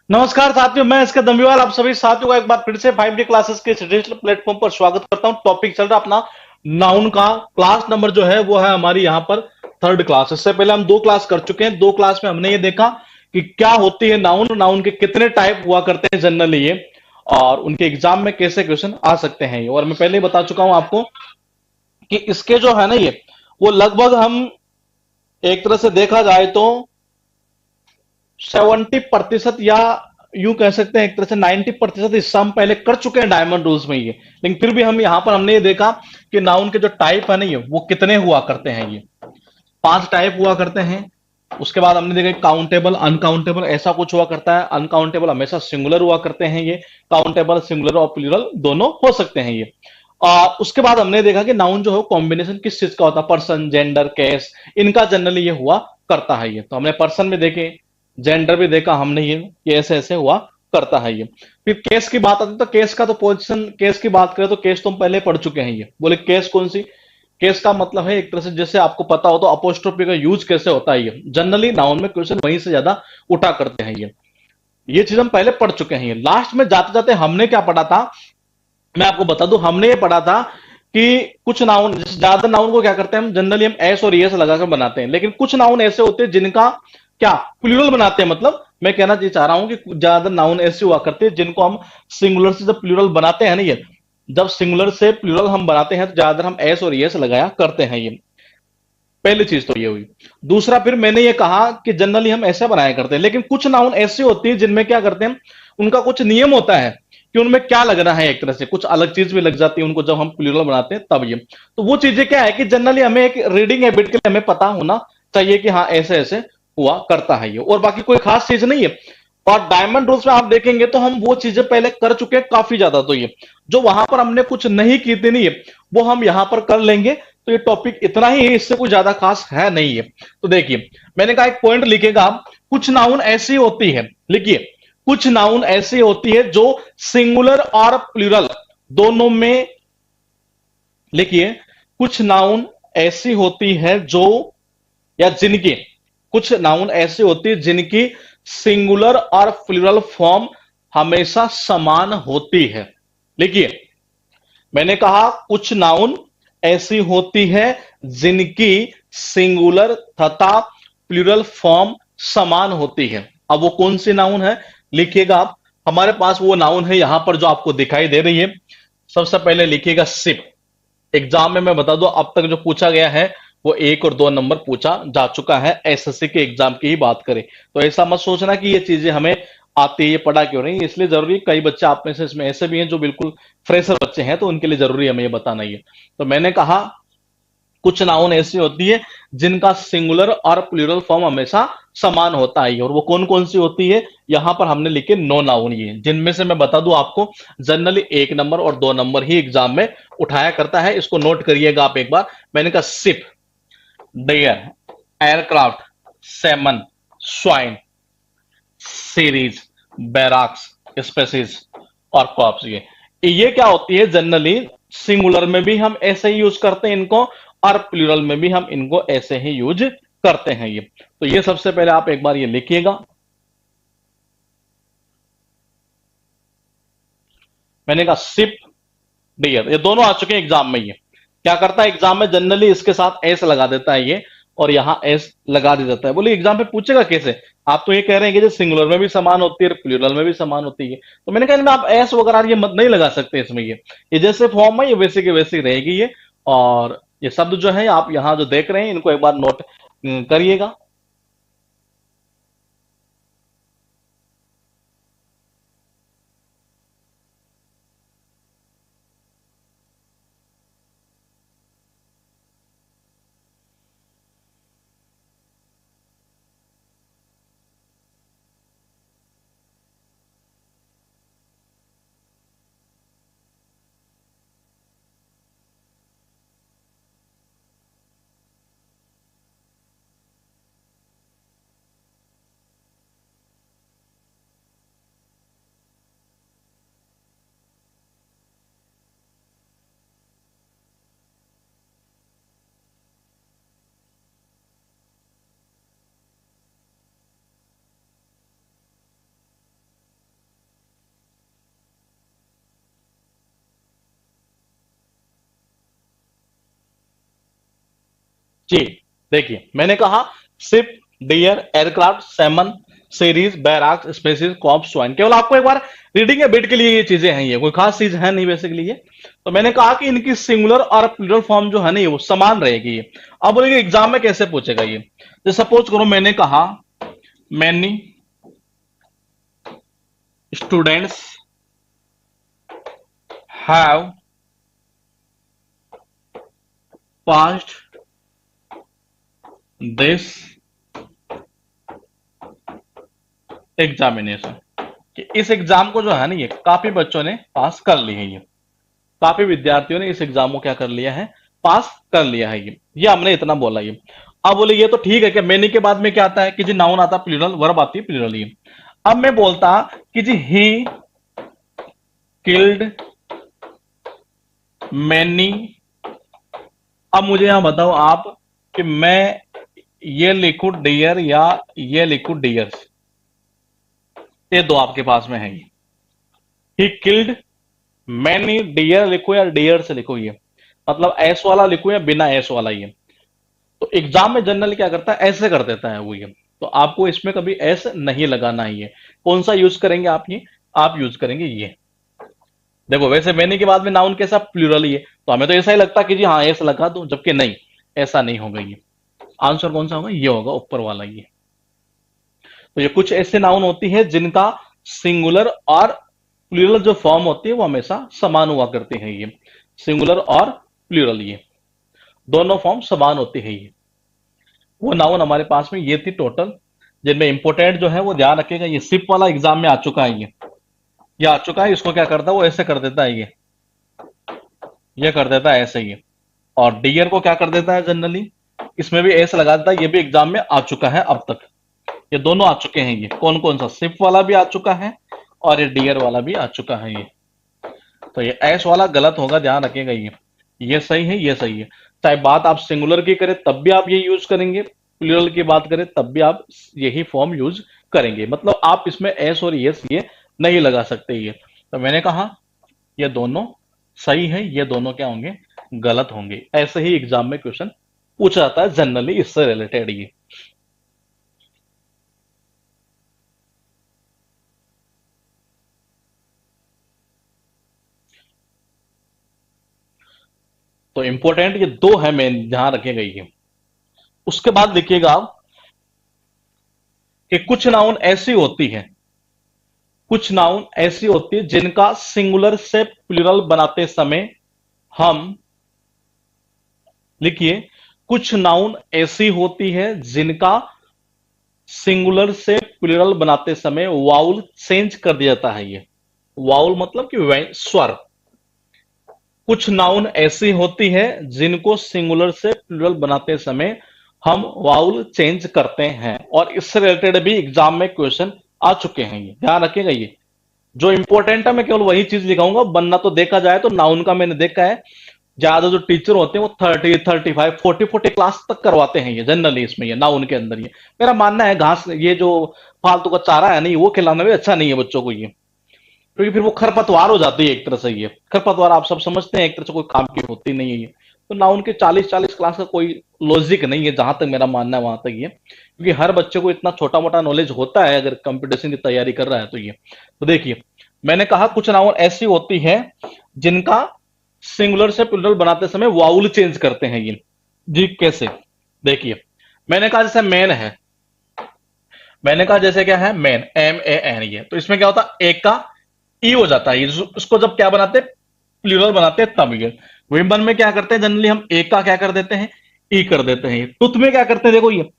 नमस्कार साथियों, मैं इसका दम्बीवाल आप सभी साथियों का एक बार फिर से 5D क्लासेस के डिजिटल प्लेटफॉर्म पर स्वागत करता हूं। टॉपिक चल रहा अपना नाउन का। क्लास नंबर जो है वो है हमारी यहाँ पर थर्ड क्लास। इससे पहले हम दो क्लास कर चुके हैं। दो क्लास में हमने ये देखा कि क्या होती है नाउन, नाउन के कितने टाइप हुआ करते हैं जनरली ये, और उनके एग्जाम में कैसे क्वेश्चन आ सकते हैं ये। और मैं पहले ही बता चुका हूं आपको कि इसके जो है ना ये, वो लगभग हम एक तरह से देखा जाए तो 70% या यूं कह सकते हैं एक तरह से 90% हिस्सा हम पहले कर चुके हैं डायमंड रूल्स में ये। लेकिन फिर भी हम यहां पर हमने ये देखा कि नाउन के जो टाइप है ना ये, वो कितने हुआ करते हैं ये। 5 टाइप हुआ करते हैं। उसके बाद हमने देखा काउंटेबल, अनकाउंटेबल ऐसा कुछ हुआ करता है। अनकाउंटेबल हमेशा सिंगुलर हुआ करते हैं ये। काउंटेबल सिंगुलर और प्लूरल दोनों हो सकते हैं ये। उसके बाद हमने देखा कि नाउन जो है कॉम्बिनेशन किस चीज का होता है, पर्सन, जेंडर, केस, इनका जनरली ये हुआ करता है ये। तो हमने पर्सन में देखे, जेंडर भी देखा हमने ये ऐसे ऐसे हुआ करता है ये। फिर केस की बात आती है तो केस का तो पोजीशन, केस की बात करें तो केस तो हम पहले पढ़ चुके हैं ये। बोले केस कौन सी? केस का मतलब है एक तरह से, जैसे आपको पता हो तो अपोस्ट्रोफी का यूज कैसे होता है ये। जनरली नाउन में क्वेश्चन वहीं से ज्यादा उठा करते हैं ये चीज हम पहले पढ़ चुके हैं ये। लास्ट में जाते जाते हमने क्या पढ़ा था, मैं आपको बता दूं। हमने ये पढ़ा था कि कुछ नाउन, ज्यादा नाउन को क्या करते हैं हम जनरली, हम एस और एस लगाकर बनाते हैं। लेकिन कुछ नाउन ऐसे होते हैं जिनका क्या प्लूरल बनाते हैं। मतलब मैं कहना ये चाह रहा हूं कि ज्यादा नाउन ऐसे हुआ करते हैं जिनको हम सिंगुलर से जब प्लूरल बनाते हैं ना ये, जब सिंगुलर से प्लूरल हम बनाते हैं तो ज्यादातर हम एस और एस लगाया करते हैं ये। पहली चीज तो ये हुई। दूसरा, फिर मैंने ये कहा कि जनरली हम ऐसा बनाया करते हैं। लेकिन कुछ नाउन ऐसी होती है जिनमें क्या करते हैं, उनका कुछ नियम होता है कि उनमें क्या लगना है। एक तरह से कुछ अलग चीज भी लग जाती है उनको जब हम प्लूरल बनाते हैं तब ये। तो वो चीजें क्या है कि जनरली हमें एक रीडिंग हैबिट के लिए हमें पता होना चाहिए कि हाँ ऐसे ऐसे हुआ करता है ये, और बाकी कोई खास चीज नहीं है। और डायमंड रूल्स में आप देखेंगे तो हम वो चीजें पहले कर चुके हैं काफी ज्यादा। तो ये जो वहां पर हमने कुछ नहीं की थी नहीं है, वो हम यहां पर कर लेंगे। तो ये टॉपिक इतना ही है, इससे कुछ ज्यादा खास है नहीं है। तो देखिए, मैंने कहा एक पॉइंट लिखेगा आप, कुछ नाउन ऐसी होती है, लिखिए, कुछ नाउन ऐसी होती है जो सिंगुलर और प्लूरल दोनों में, लिखिए, कुछ नाउन ऐसी होती है जो, या जिनकी, कुछ नाउन ऐसी होती है जिनकी सिंगुलर और प्लूरल फॉर्म हमेशा समान होती है। लिखिए, मैंने कहा कुछ नाउन ऐसी होती है जिनकी सिंगुलर तथा प्लूरल फॉर्म समान होती है। अब वो कौन सी नाउन है, लिखिएगा आप। हमारे पास वो नाउन है यहां पर जो आपको दिखाई दे रही है। सबसे पहले लिखिएगा सिप। एग्जाम में मैं बता दूं अब तक जो पूछा गया है वो 1 और 2 नंबर पूछा जा चुका है। एसएससी के एग्जाम की ही बात करें तो ऐसा मत सोचना कि ये चीजें हमें आती है, ये पढ़ा क्यों नहीं। इसलिए जरूरी, कई बच्चे आप में से इसमें ऐसे भी हैं जो बिल्कुल फ्रेशर बच्चे हैं, तो उनके लिए जरूरी हमें ये बताना ही है। तो मैंने कहा कुछ नाउन ऐसी होती है जिनका सिंगुलर और प्लूरल फॉर्म हमेशा समान होता है, और वो कौन कौन सी होती है, यहां पर हमने लिखे 9 नाउन ये, जिनमें से मैं बता दूं आपको जनरली 1 नंबर और 2 नंबर ही एग्जाम में उठाया करता है। इसको नोट करिएगा आप एक बार। मैंने कहा sheep, deer, aircraft, salmon, swine, series, barracks, species और कॉप्स। ये क्या होती है, जनरली सिंगुलर में भी हम ऐसे ही यूज करते हैं इनको, और प्लूरल में भी हम इनको ऐसे ही यूज करते हैं ये। तो ये सबसे पहले आप एक बार ये लिखिएगा। मैंने कहा सिप, डियर, ये दोनों आ चुके हैं एग्जाम में। ये क्या करता है एग्जाम में, जनरली इसके साथ एस लगा देता है ये, और यहां एस लगा दिया जाता है। बोले एग्जाम पे पूछेगा कैसे, आप तो ये कह रहे हैं कि जो सिंगुलर में भी समान होती है, प्लूरल में भी समान होती है। तो मैंने कहा इनमें आप एस वगैरह ये मत नहीं लगा सकते इसमें। ये जैसे फॉर्म है ये वैसे की वैसी रहेगी ये। और ये शब्द जो है आप यहां जो देख रहे हैं इनको एक बार नोट करिएगा। जी, देखिए मैंने कहा ship, deer, aircraft, salmon, series, barracks, species, corps, swine. केवल आपको एक बार रीडिंग या बिट के लिए ये चीजें हैं, ये कोई खास चीज है नहीं बेसिकली ये। तो मैंने कहा कि इनकी सिंगुलर और प्लूरल फॉर्म जो है ना ये वो समान रहेगी ये। अब बोलेंगे एग्जाम में कैसे पूछेगा ये। तो सपोज करो मैंने कहा many students have passed this examination, कि इस एग्जाम को जो है ना ये काफी बच्चों ने पास कर ली है ये, काफी विद्यार्थियों ने इस एग्जाम को क्या कर लिया है, पास कर लिया है ये हमने इतना बोला ये। अब बोले ये तो ठीक है कि मैनी के बाद में क्या आता है कि जी नाउन आता है प्लूरल, वर्ब आती है प्लूरल ये। अब मैं बोलता कि जी ही किल्ड मैनी। अब मुझे यहां बताओ आप कि मैं ये लिखूं डियर या ये लिखूं डियर्स, ये दो आपके पास में है ये। ही किल्ड मैनी डियर लिखो या डियर से लिखो ये, मतलब एस वाला लिखो या बिना एस वाला ये। तो एग्जाम में जनरली क्या करता है ऐसे कर देता है वो ये। तो आपको इसमें कभी एस नहीं लगाना ही है। कौन सा यूज करेंगे आप ये, आप यूज करेंगे ये। देखो वैसे मैंने के बाद में नाउन कैसा प्लूरल ही है, तो हमें तो ऐसा ही लगता कि जी हाँ एस लगा दो, जबकि नहीं, ऐसा नहीं होगा ये। आंसर कौन सा होगा, ये होगा ऊपर वाला ये। तो ये कुछ ऐसे नाउन होती है जिनका सिंगुलर और प्लूरल जो फॉर्म होती है वो हमेशा समान हुआ करते हैं ये। सिंगुलर और प्लूरल ये दोनों फॉर्म समान होती है ये। वो नाउन हमारे पास में ये थी टोटल, जिनमें इंपोर्टेंट जो है वो ध्यान रखेगा। ये सिप वाला एग्जाम में आ चुका है ये आ चुका है। इसको क्या करता है वो ऐसे कर देता है ये कर देता है ऐसे ही। और डियर को क्या कर देता है जनरली, इसमें भी ऐसे लगा देता है। ये भी एग्जाम में आ चुका है अब तक, ये दोनों आ चुके हैं। ये कौन कौन सा, सिप वाला भी आ चुका है और ये डियर वाला भी आ चुका है ये। तो ये एस वाला गलत होगा, ध्यान रखिएगा ये सही है, ये सही है। चाहे बात आप सिंगुलर की करें तब भी आप ये यूज करेंगे, प्लूरल की बात करें तब भी आप यही फॉर्म यूज करेंगे। मतलब आप इसमें एस और यस ये नहीं लगा सकते ये। तो मैंने कहा ये दोनों सही है, ये दोनों क्या होंगे, गलत होंगे। ऐसे ही एग्जाम में क्वेश्चन पूछा जाता है जनरली इससे रिलेटेड ये। तो इंपॉर्टेंट ये दो है मेन, ध्यान रखिएगा ये। उसके बाद देखिएगा आप कि कुछ नाउन ऐसी होती है, कुछ नाउन ऐसी होती है जिनका सिंगुलर से प्लूरल बनाते समय हम, लिखिए, कुछ नाउन ऐसी होती है जिनका सिंगुलर से प्लूरल बनाते समय वाउल चेंज कर दिया जाता है ये। वाउल मतलब कि स्वर। कुछ नाउन ऐसी होती है जिनको सिंगुलर से प्लूरल बनाते समय हम वाउल चेंज करते हैं, और इससे रिलेटेड भी एग्जाम में क्वेश्चन आ चुके हैं ये, ध्यान रखिएगा ये। जो इंपॉर्टेंट है मैं केवल वही चीज लिखाऊंगा, वरना तो देखा जाए तो नाउन का मैंने देखा है ज्यादा जो टीचर होते हैं वो 30, 35, 40 क्लास तक करवाते हैं ये जनरली इसमें, ये नाउन के अंदर ये। मेरा मानना है घास ये जो फालतू का चारा है नहीं वो खिलाना भी अच्छा नहीं है बच्चों को ये, क्योंकि फिर वो खरपतवार हो जाती है एक तरह से। ये खरपतवार आप सब समझते हैं एक तरह से कोई काम की होती नहीं है ये। तो नाउन के 40 क्लास का कोई लॉजिक नहीं है, जहां तक मेरा मानना है वहां तक ये, क्योंकि हर बच्चे को इतना छोटा मोटा नॉलेज होता है अगर कंपटीशन की तैयारी कर रहा है तो ये। तो देखिए मैंने कहा कुछ नाउन ऐसी होती है जिनका सिंगुलर से प्लूरल बनाते समय वाउल चेंज करते हैं ये। जी कैसे, देखिए मैंने कहा जैसे मैन है, मैंने कहा जैसे क्या है मैन, MAN, ये तो इसमें क्या होता है एक का ई हो जाता है। इसको जब क्या बनाते हैं, प्लूरल बनाते हैं तब ये। विमन में क्या करते हैं जनरली हम एक का क्या कर देते हैं, ई कर देते हैं। टुथ में क्या करते हैं, देखो ये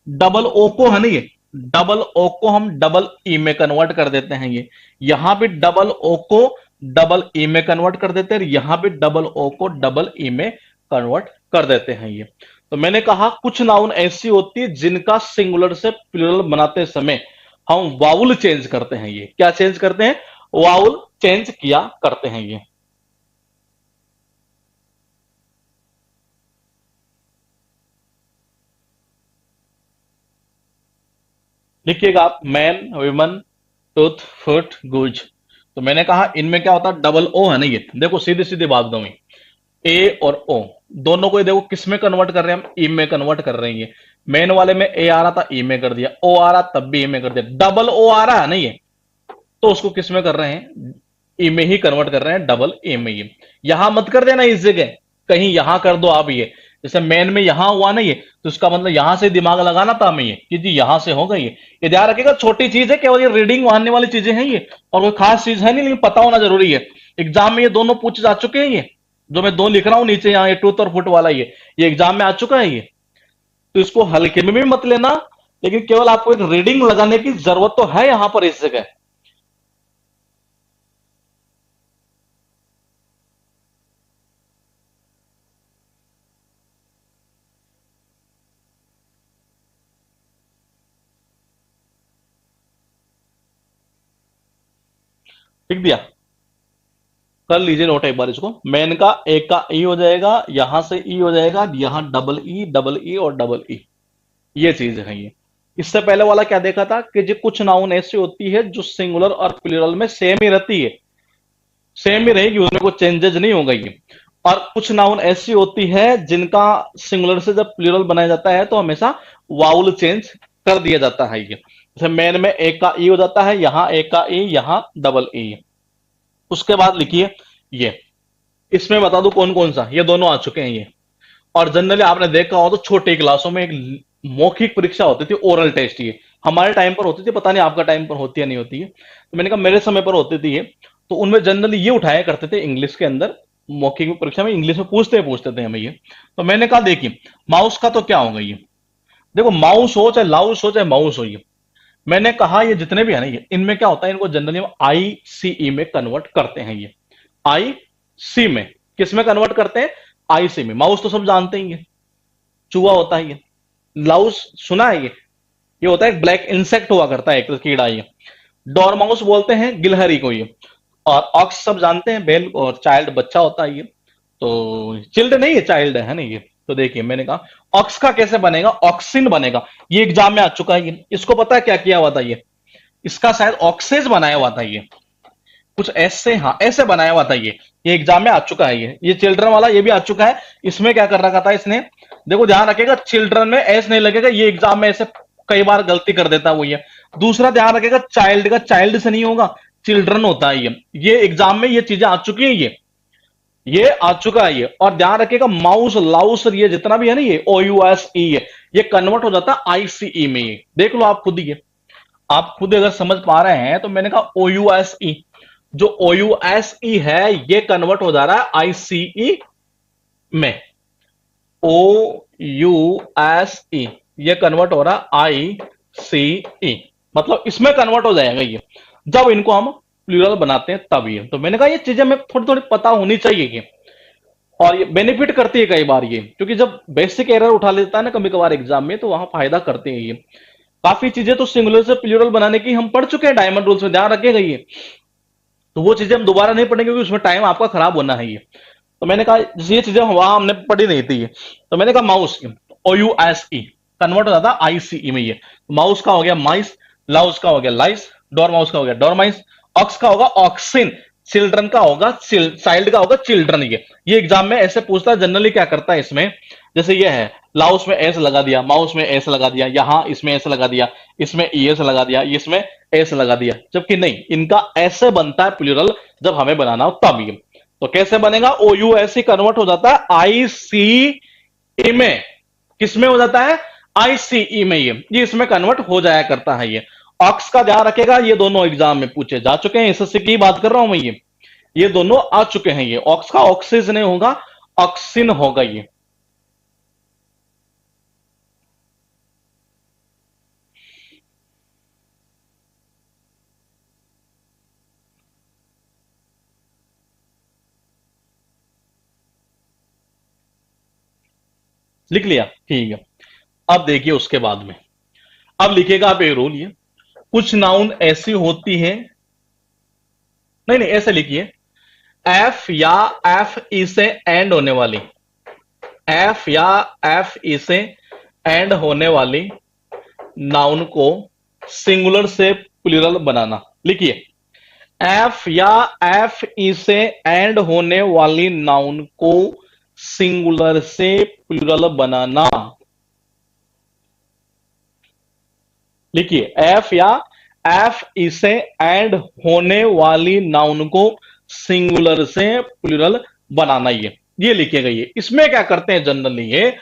डबल ओ को है ना, ये डबल ओ को हम डबल ई में कन्वर्ट कर देते हैं ये। यहां भी डबल ओ को डबल ई में कन्वर्ट कर देते हैं, यहां भी डबल ओ को डबल ई में कन्वर्ट कर देते हैं ये। तो मैंने कहा कुछ नाउन ऐसी होती है जिनका सिंगुलर से प्लूरल बनाते समय हम वाउल चेंज करते हैं ये। क्या चेंज करते हैं, वाउल चेंज किया करते हैं ये। लिखिएगा आप मैन, विमन, टूथ, फुट, गुज। तो मैंने कहा इनमें क्या होता है, डबल ओ है ना ये। देखो सीधी सीधी बात दो, ए और ओ दोनों को, ये देखो किस में कन्वर्ट कर रहे हैं हम, ई में कन्वर्ट कर रहे हैं। मेन वाले में ए आ रहा था, ई में कर दिया, ओ आ रहा तब भी ई में कर दिया, डबल ओ आ रहा है ना ये, तो उसको किस में कर रहे हैं, ई में ही कन्वर्ट कर रहे हैं, डबल ए में ही। यहां मत कर देना इस जगह, कहीं यहां कर दो आप ये, जैसे मेन में यहां हुआ ना ये, तो इसका मतलब यहां से दिमाग लगाना था हमें ये कि जी यहां से होगा ये ध्यान रखिएगा, छोटी चीज है केवल, ये रीडिंग मानने वाली चीजें हैं ये, और कोई खास चीज है नहीं, लेकिन पता होना जरूरी है। एग्जाम में ये दोनों पूछे जा चुके हैं, ये जो मैं दो लिख रहा हूं नीचे यहाँ, ये टूथ और फुट वाला ये एग्जाम में आ चुका है ये, तो इसको हल्के में भी मत लेना, लेकिन केवल आपको एक रीडिंग लगाने की जरूरत तो है यहां पर इस जगह। लिख दिया, कर लीजिए नोट एक बार इसको, मेन का एक का ई हो जाएगा, यहां से ई हो जाएगा, यहां डबल ई और डबल ई, ये चीज है ये। इससे पहले वाला क्या देखा था कि जो कुछ नाउन ऐसी होती है जो सिंगुलर और प्लूरल में सेम ही रहती है, सेम ही रहेगी, उसमें कोई चेंजेस नहीं होगा ये। और कुछ नाउन ऐसी होती है जिनका सिंगुलर से जब प्लूरल बनाया जाता है तो हमेशा वाउल चेंज कर दिया जाता है ये, जैसे मेन में एक का ई हो जाता है, यहां एक का ई, यहां डबल ई। उसके बाद लिखिए ये, इसमें बता दू कौन कौन सा, ये दोनों आ चुके हैं ये। और जनरली आपने देखा हो तो छोटी क्लासों में एक मौखिक परीक्षा होती थी, ओरल टेस्ट, ये हमारे टाइम पर होती थी, पता नहीं आपका टाइम पर होती है नहीं होती है, तो मैंने कहा मेरे समय पर होती थी ये। तो उनमें जनरली ये उठाया करते थे इंग्लिश के अंदर, मौखिक परीक्षा में इंग्लिश में पूछते थे हमें ये। तो मैंने कहा देखिए माउस का तो क्या होगा ये, देखो माउस हो चाहे लाउस हो चाहे माउस हो, ये मैंने कहा ये जितने भी है ना ये, इनमें क्या होता है, इनको जनरली हम आई सी ई में कन्वर्ट करते हैं ये, आई सी में, किस में कन्वर्ट करते हैं, आई सी में। माउस तो सब जानते ही है, चूहा होता है ये, लाउस सुना है ये होता है ब्लैक इंसेक्ट हुआ करता है, एक कीड़ा ये। डॉरमाउस बोलते हैं गिलहरी को ये। और ऑक्स सब जानते हैं, बेल और चाइल्ड बच्चा होता है ये, तो चिल्ड नहीं है, चाइल्ड है ना ये। तो देखिए मैंने कहा ऑक्स का कैसे बनेगा, ऑक्सिन बनेगा, ये एग्जाम में आ चुका है ये। इसको पता है क्या किया हुआ था ये, इसका शायद ऑक्सेज बनाया हुआ था ये, कुछ ऐसे, हाँ ऐसे बनाया हुआ था ये एग्जाम में आ चुका है ये चिल्ड्रन वाला ये भी आ चुका है। इसमें क्या कर रखा था इसने, देखो ध्यान रखेगा चिल्ड्रन में एस नहीं लगेगा, ये एग्जाम में ऐसे कई बार गलती कर देता है वो ये। दूसरा ध्यान रखेगा चाइल्ड का, चाइल्ड से नहीं होगा, चिल्ड्रन होता है ये एग्जाम में ये चीजें आ चुकी है ये आ चुका है ये। और ध्यान रखिएगा माउस लाउस ये जितना भी है ना ये ओ यू एस ई ये कन्वर्ट हो जाता है आईसीई में, ये देख लो आप खुद ही, ये आप खुद अगर समझ पा रहे हैं तो मैंने कहा ओ यू एस ई, जो ओ यू एस ई है ये कन्वर्ट हो जा रहा है आईसीई में, ओ यू एस ई ये कन्वर्ट हो रहा है आई सी ई, मतलब इसमें कन्वर्ट हो जाएगा ये जब इनको हम प्लूरल बनाते हैं तब ये। तो मैंने कहा ये चीजें हमें थोड़ी थोड़ी पता होनी चाहिए ये, और ये बेनिफिट करती है कई बार ये, क्योंकि जब बेसिक एरर उठा लेता है ना कभी कभार एग्जाम में, तो वहां फायदा करते हैं ये। काफी चीजें तो सिंगुलर से प्लूरल बनाने की हम पढ़ चुके हैं डायमंड रूल्स में, ध्यान रखिएगा ये, तो वो चीजें हम दोबारा नहीं पढ़ेंगे क्योंकि उसमें टाइम आपका खराब होना है ये। तो मैंने कहा ये चीजें वहां हमने पढ़ी नहीं थी ये। तो मैंने कहा माउस ओ यू एस ई कन्वर्ट हो जाता आईसीई में ये, माउस का हो गया माइस, लाउस का हो गया लाइस, डोर माउस का हो गया डोरमाइस, ऑक्स का होगा ऑक्सिन, चिल्ड्रन का होगा चाइल्ड का होगा चिल्ड्रन। ये एग्जाम में ऐसे पूछता है जनरली, क्या करता है इसमें, जैसे ये है लाउस में एस लगा दिया, माउस में एस लगा दिया, यहां इसमें एस लगा दिया, इसमें ईएस लगा दिया, इसमें एस लगा दिया, जबकि नहीं इनका ऐसे बनता है प्लूरल जब हमें बनाना हो तब ये। तो कैसे बनेगा, ओ यू एस ही कन्वर्ट हो जाता है आई सी ई में, किसमें हो जाता है आईसीई में ये इसमें कन्वर्ट हो जाया करता है ये। ऑक्स का ध्यान रखेगा, ये दोनों एग्जाम में पूछे जा चुके हैं, एसएससी की बात कर रहा हूं मैं ये दोनों आ चुके हैं ये। ऑक्स का ऑक्सीज नहीं होगा, ऑक्सिन होगा ये। लिख लिया, ठीक है। अब देखिए उसके बाद में, अब लिखेगा आप एक रूल, ये कुछ नाउन ऐसी होती है, नहीं नहीं ऐसे लिखिए, एफ या एफ ई से एंड होने वाली, एफ या एफ ई से एंड होने वाली नाउन को सिंगुलर से प्लूरल बनाना। लिखिए एफ या एफ ई से एंड होने वाली नाउन को सिंगुलर से प्लूरल बनाना। लिखिए एफ या एफ इसे एंड होने वाली नाउन को सिंगुलर से प्लूरल बनाना। ये लिखिएगा। ये इसमें क्या करते हैं जनरली, ये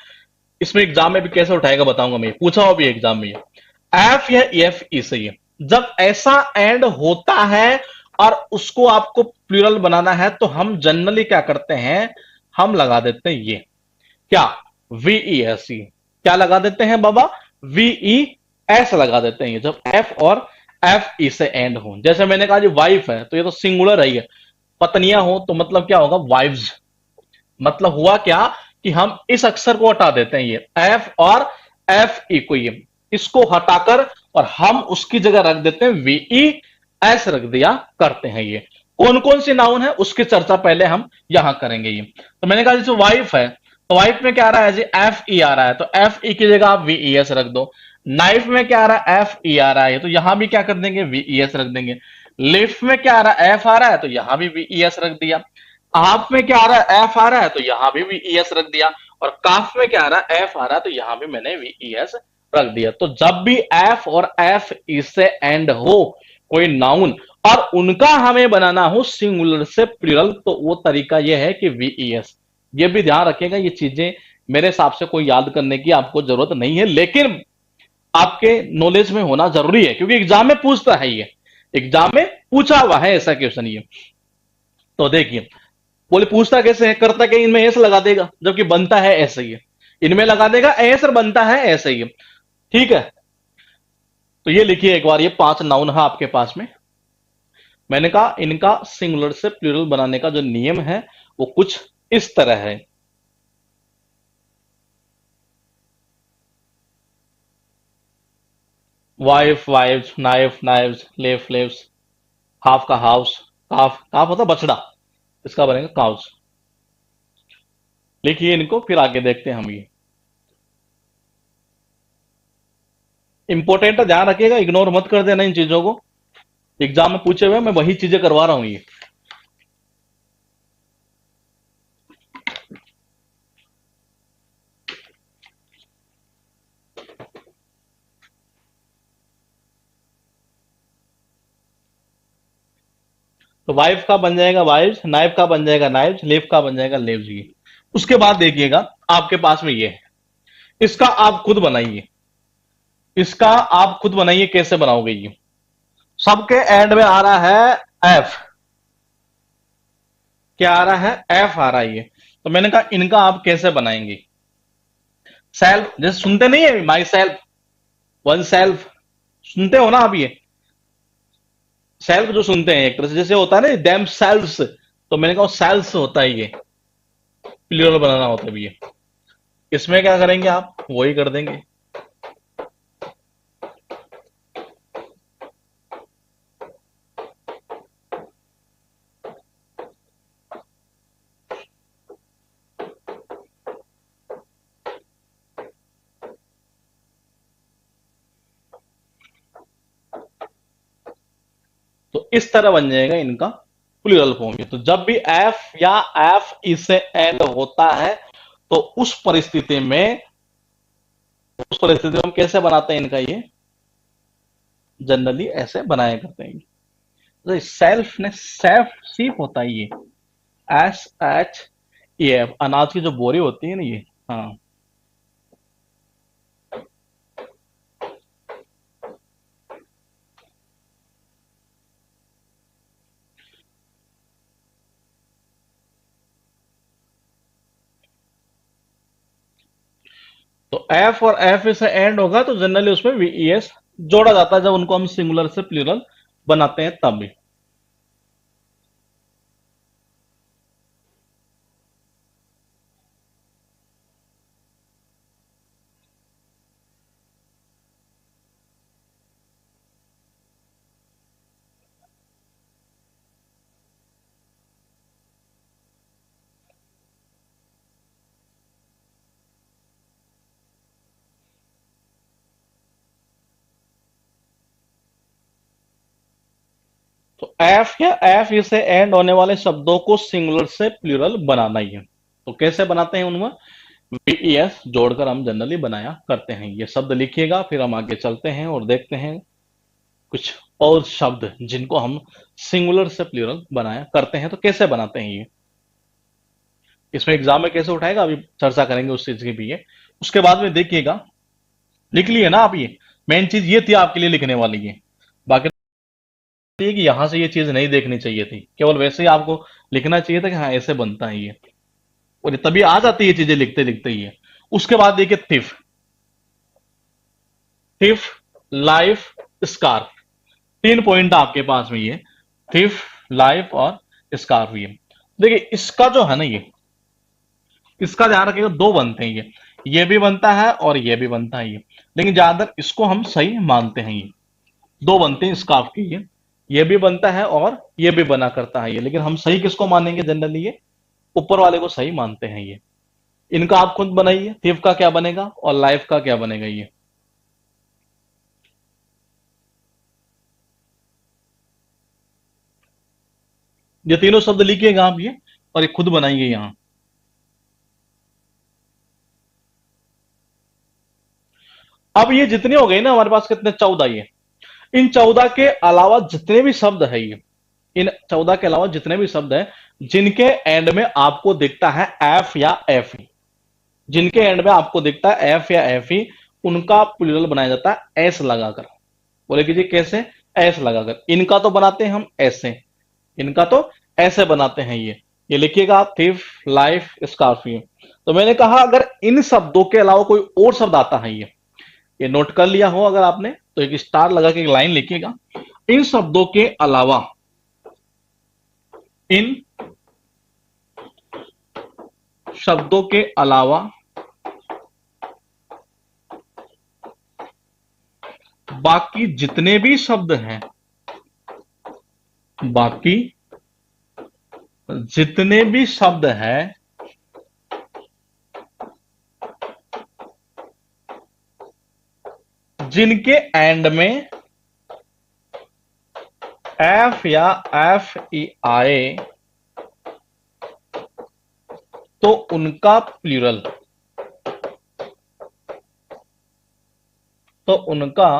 इसमें एग्जाम में भी कैसे उठाएगा बताऊंगा मैं, पूछा हुआ भी एग्जाम में। एफ या एफ इसे, ये जब ऐसा एंड होता है और उसको आपको प्लूरल बनाना है तो हम जनरली क्या करते हैं, हम लगा देते हैं ये क्या, वीई एस। क्या लगा देते हैं बाबा, वीई एस लगा देते हैं ये जब एफ और एफ ई से एंड हो। जैसे मैंने कहा जी वाइफ है तो ये तो सिंगुलर है, ये पत्नियां हो तो मतलब क्या होगा, वाइव्स। मतलब हुआ क्या कि हम इस अक्षर को हटा देते हैं, ये एफ और एफ ई को, ये इसको हटाकर और हम उसकी जगह रख देते हैं वीई एस रख दिया करते हैं। ये कौन कौन सी नाउन है उसकी चर्चा पहले हम यहां करेंगे। ये तो मैंने कहा जैसे वाइफ है तो वाइफ में क्या आ रहा है जी, एफ ई आ रहा है तो एफ ई की जगह आप वीई एस रख दो। नाइफ में क्या आ रहा है, एफ ई आ रहा है तो यहां भी क्या कर देंगे, वीई एस रख देंगे। लिफ्ट में क्या आ रहा है, एफ आ रहा है तो यहां भी वीई एस रख दिया। आप में क्या आ रहा है, एफ आ रहा है तो यहां भी वीईएस रख दिया। और काफ में क्या आ रहा है, एफ आ रहा है तो यहां भी मैंने वीईएस रख दिया। तो जब भी एफ और एफ इससे एंड हो कोई नाउन और उनका हमें बनाना हो सिंगुलर से प्लूरल, तो वो तरीका यह है कि वीईएस। ये भी ध्यान रखिएगा, ये चीजें मेरे हिसाब से कोई याद करने की आपको जरूरत नहीं है, लेकिन आपके नॉलेज में होना जरूरी है क्योंकि एग्जाम में पूछता है, ये एग्जाम में पूछा हुआ है ऐसा क्वेश्चन ये। तो देखिए, बोले पूछता कैसे है, करता क्या, इनमें ऐसे लगा देगा जबकि बनता है ऐसे ही है। इनमें लगा देगा ऐसे और बनता है ऐसे ही है। ठीक है, तो ये लिखिए एक बार, ये 5 नाउन है आपके पास में। मैंने कहा इनका सिंगुलर से प्लूरल बनाने का जो नियम है वो कुछ इस तरह है। Wife wives, knife knives, left leaves, half का हाउस, काफ काफ होता बछड़ा, इसका बनेगा काउस। लिखिए इनको फिर आगे देखते हैं हम। ये इंपॉर्टेंट है, ध्यान रखिएगा, इग्नोर मत कर देना इन चीजों को। एग्जाम में पूछे हुए मैं वही चीजें करवा रहा हूं ये। तो वाइफ का बन जाएगा वाइव्स, नाइफ का बन जाएगा नाइव्स, लेफ का बन जाएगा लेव्स। ये उसके बाद देखिएगा आपके पास में ये है, इसका आप खुद बनाइए। इसका आप खुद बनाइए, कैसे बनाओगे ये। सबके एंड में आ रहा है एफ, क्या आ रहा है, एफ आ रहा है ये। तो मैंने कहा इनका आप कैसे बनाएंगे। सेल्फ, जैसे सुनते नहीं है माई सेल्फ, वन सेल्फ, सुनते हो ना आप ये सेल्फ जो सुनते हैं एक तरह से, जैसे होता है ना देम सेल्व्स, तो मैंने कहा सेल्स होता है ये, प्लूरल बनाना होता है ये। इसमें क्या करेंगे आप, वही कर देंगे। तो इस तरह बन जाएगा इनका प्लूरल फॉर्म। तो जब भी एफ या एफ इससे एंड होता है तो उस परिस्थिति में हम कैसे बनाते हैं इनका, ये जनरली ऐसे बनाया करते हैं। तो सेल्फ ने सेल्फ सीप होता है ये, एस एच ई एफ, अनाज की जो बोरी होती है ना ये। हाँ, तो एफ और एफ से एंड होगा तो जनरली उसमें वीईएस जोड़ा जाता है जब उनको हम सिंगुलर से प्लूरल बनाते हैं तब भी। तो एफ या एफ से एंड होने वाले शब्दों को सिंगुलर से प्लूरल बनाना ही है। तो कैसे बनाते हैं उनमें, वीईएस जोड़कर हम जनरली बनाया करते हैं। ये शब्द लिखिएगा, फिर हम आगे चलते हैं और देखते हैं कुछ और शब्द जिनको हम सिंगुलर से प्लूरल बनाया करते हैं। तो कैसे बनाते हैं ये, इसमें एग्जाम में कैसे उठाएगा, अभी चर्चा करेंगे उस चीज की भी है। उसके बाद में देखिएगा, लिख लिए ना आप, ये मेन चीज ये थी आपके लिए लिखने वाली है। बाकी ये कि यहां से ये चीज नहीं देखनी चाहिए थी, केवल वैसे ही आपको लिखना चाहिए था कि हाँ ऐसे बनता है ये, और ये तभी आ जाती है चीजें लिखते लिखते ही है। उसके बाद देखिए thief, thief, life, scarf, 3 point आपके पास में ये, थिफ, लाइफ और स्कार्फ। ये देखिए इसका जो है ना ये, इसका ध्यान रखिएगा, दो बनते हैं ये भी बनता है और ये भी बनता है ये, लेकिन ज्यादातर इसको हम सही मानते हैं। ये दो बनते हैं स्कार्फ के, ये भी बनता है और ये भी बना करता है ये, लेकिन हम सही किसको मानेंगे जनरली, ये ऊपर वाले को सही मानते हैं ये। इनका आप खुद बनाइए, थिफ का क्या बनेगा और लाइफ का क्या बनेगा ये तीनों शब्द लिखिएगा आप ये, और ये खुद बनाइए यहां। अब ये जितने हो गए ना हमारे पास, कितने, 14 ये। इन 14 के अलावा जितने भी शब्द है ये, इन 14 के अलावा जितने भी शब्द है जिनके एंड में आपको दिखता है एफ या एफ ई, जिनके एंड में आपको दिखता है एफ या एफ ई, उनका प्लूरल बनाया जाता है एस लगाकर। बोले कीजिए कैसे, एस लगाकर। इनका तो बनाते हैं हम ऐसे, इनका तो ऐसे बनाते हैं ये लिखिएगा आप, थिफ, लाइफ, स्कार्फी। तो मैंने कहा अगर इन शब्दों के अलावा कोई और शब्द आता है ये नोट कर लिया हो अगर आपने, तो एक स्टार लगा के एक लाइन लिखिएगा, इन शब्दों के अलावा, इन शब्दों के अलावा बाकी जितने भी शब्द हैं, बाकी जितने भी शब्द हैं जिनके एंड में एफ या एफ ई आए, तो उनका प्लूरल, तो उनका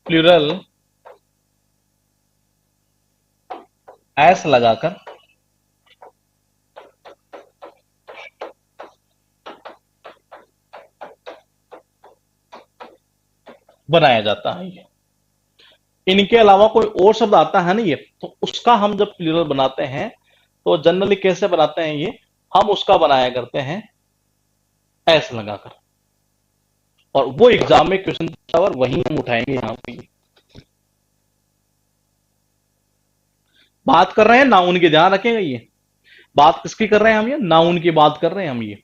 प्लूरल एस लगाकर बनाया जाता है ये। इनके अलावा कोई और शब्द आता है ना ये, तो उसका हम जब प्लूरल बनाते हैं तो जनरली कैसे बनाते हैं ये, हम उसका बनाया करते हैं एस लगाकर। और वो एग्जाम में क्वेश्चन और वही हम उठाएंगे यहां पे। बात कर रहे हैं नाउन की, ध्यान रखेंगे ये बात किसकी कर रहे हैं हम, ये नाउन की बात कर रहे हैं हम ये।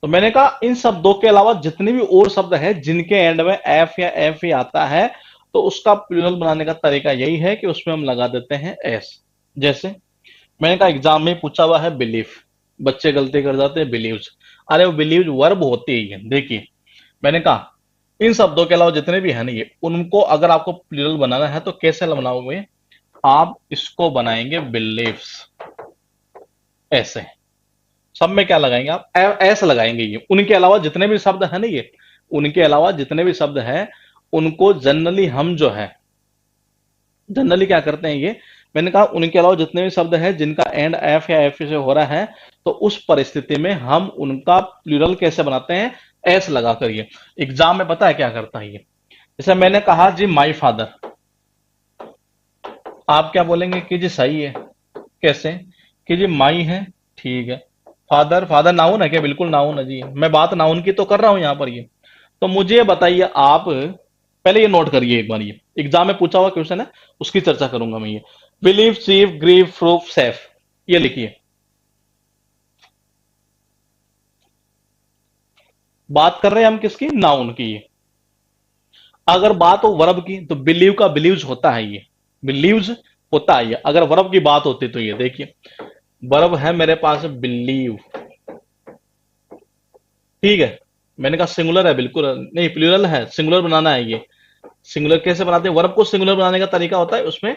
तो मैंने कहा इन शब्दों के अलावा जितने भी और शब्द है जिनके एंड में एफ या एफ ही आता है, तो उसका प्लूरल बनाने का तरीका यही है कि उसमें हम लगा देते हैं एस। जैसे मैंने कहा एग्जाम में पूछा हुआ है बिलीफ, बच्चे गलती कर जाते हैं बिलीव्स, अरे वो बिलीव वर्ब होती है। देखिए मैंने कहा इन शब्दों के अलावा जितने भी है ना ये, उनको अगर आपको प्लूरल बनाना है तो कैसे बनाओगे आप, इसको बनाएंगे बिलीव्स, ऐसे। सब में क्या लगाएंगे आप, ऐसे लगाएंगे ये। उनके अलावा जितने भी शब्द है ना ये, उनके अलावा जितने भी शब्द हैं उनको जनरली हम जो है, जनरली क्या करते हैं ये, मैंने कहा उनके अलावा जितने भी शब्द हैं जिनका एंड एफ या एफ से हो रहा है, तो उस परिस्थिति में हम उनका प्लूरल कैसे बनाते हैं, एस लगाकर। ये एग्जाम में पता है क्या करता है ये, जैसे मैंने कहा जी माई फादर, आप क्या बोलेंगे कि जी सही है, कैसे कि जी माई है, ठीक है, फादर, फादर नाउन है क्या, बिल्कुल नाउन है जी, मैं बात नाउन की तो कर रहा हूं यहां पर ये। तो मुझे ये बताइए आप, पहले ये नोट करिए एक बार, ये एग्जाम में पूछा हुआ क्वेश्चन है, उसकी चर्चा करूंगा मैं ये। बिलीव, सीव, ग्रीव, प्रूफ, सेफ, ये लिखिए। बात कर रहे हैं हम किसकी, नाउन की ये। अगर बात हो वर्ब की तो बिलीव का बिलीव्स होता है ये, बिलीव्स होता है ये। अगर वर्ब की बात होती तो ये देखिए, वर्ब है मेरे पास बिलीव, ठीक है, मैंने कहा सिंगुलर है, बिल्कुल नहीं प्लूरल है, सिंगुलर बनाना है ये। सिंगुलर कैसे बनाते हैं? वर्ब को सिंगुलर बनाने का तरीका होता है, उसमें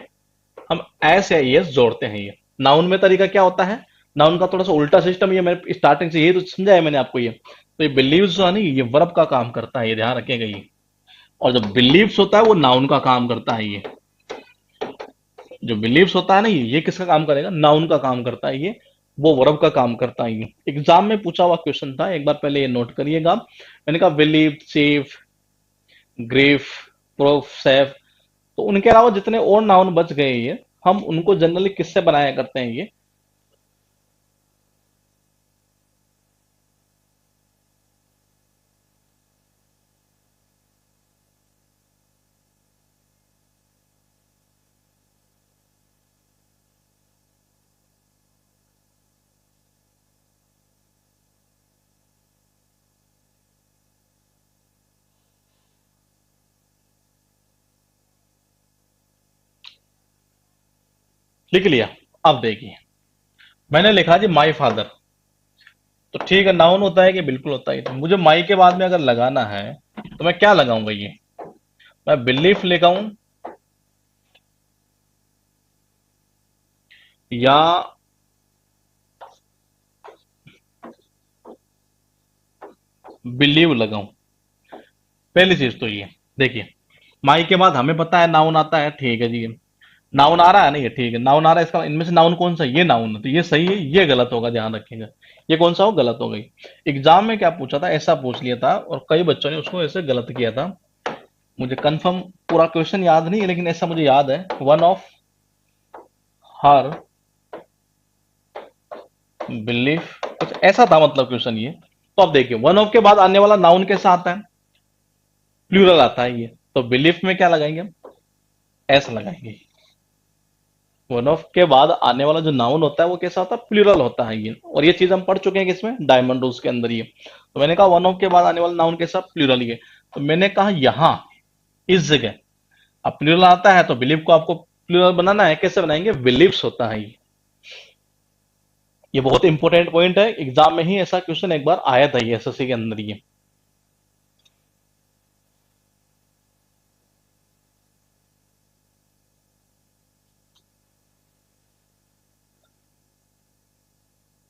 हम एस या एस जोड़ते हैं। ये नाउन में तरीका क्या होता है? नाउन का थोड़ा सा उल्टा सिस्टम, ये मैंने स्टार्टिंग से यही तो समझाया मैंने आपको। ये तो ये बिलीव्स जो है ना, ये वर्ब का काम करता है, ये ध्यान रखिएगा ये। और जो बिलीव्स होता है वो नाउन का काम करता है। ये जो बिलीव्स होता है ना, ये किसका काम करेगा? नाउन का काम करता है ये, वो वर्ब का काम करता है ये। एग्जाम में पूछा हुआ क्वेश्चन था, एक बार पहले ये नोट करिएगा। मैंने कहा believe, safe, grief, proof, safe, तो उनके अलावा जितने और नाउन बच गए ये, हम उनको जनरली किससे बनाया करते हैं ये? लिख लिया? अब देखिए, मैंने लिखा जी माई फादर, तो ठीक है, नाउन होता है कि बिल्कुल होता है? तो मुझे माई के बाद में अगर लगाना है तो मैं क्या लगाऊंगा? ये मैं बिलीफ लगाऊं, या बिलीव लगाऊं? पहली चीज तो ये देखिए, माई के बाद हमें पता है नाउन आता है, ठीक है जी। नाउन आ रहा है ना, ये ठीक है, नाउन आ रहा है, इसका इनमें से नाउन कौन सा है? ये नाउन है, तो ये सही है, ये गलत होगा, ध्यान रखिएगा। ये कौन सा हो? गलत हो गई। एग्जाम में क्या पूछा था? ऐसा पूछ लिया था, और कई बच्चों ने उसको ऐसे गलत किया था। मुझे कंफर्म पूरा क्वेश्चन याद नहीं है, लेकिन ऐसा मुझे याद है, वन ऑफ हर बिलीफ, कुछ ऐसा था मतलब क्वेश्चन ये। तो अब देखिए, वन ऑफ के बाद आने वाला नाउन कैसा आता है? प्लूरल आता है ये, तो बिलीफ में क्या लगाएंगे हम? एस लगाएंगे। वन ऑफ के बाद आने वाला जो नाउन होता है वो कैसा होता है? प्लूरल होता है ये, और ये चीज हम पढ़ चुके हैं किसमें? डायमंड रूल्स के अंदर ये। तो मैंने कहा वन ऑफ के बाद आने वाला नाउन कैसा? प्लूरल ये। तो मैंने कहा यहां, इस जगह, अब प्लूरल आता है तो बिलीव को आपको प्लूरल बनाना है, कैसे बनाएंगे? बिलीव्स होता है ये बहुत इंपॉर्टेंट पॉइंट है, एग्जाम में ही ऐसा क्वेश्चन एक बार आया था ये, एसएससी के अंदर ये।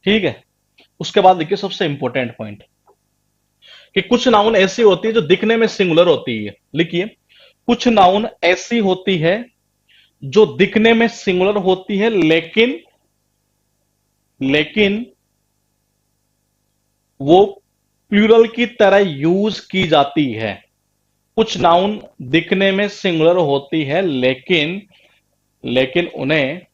ठीक है, उसके बाद देखिए सबसे इंपॉर्टेंट पॉइंट, कि कुछ नाउन ऐसी होती है जो दिखने में सिंगुलर होती है। लिखिए, कुछ नाउन ऐसी होती है जो दिखने में सिंगुलर होती है, लेकिन लेकिन वो प्लूरल की तरह यूज की जाती है। कुछ नाउन दिखने में सिंगुलर होती है, लेकिन लेकिन उन्हें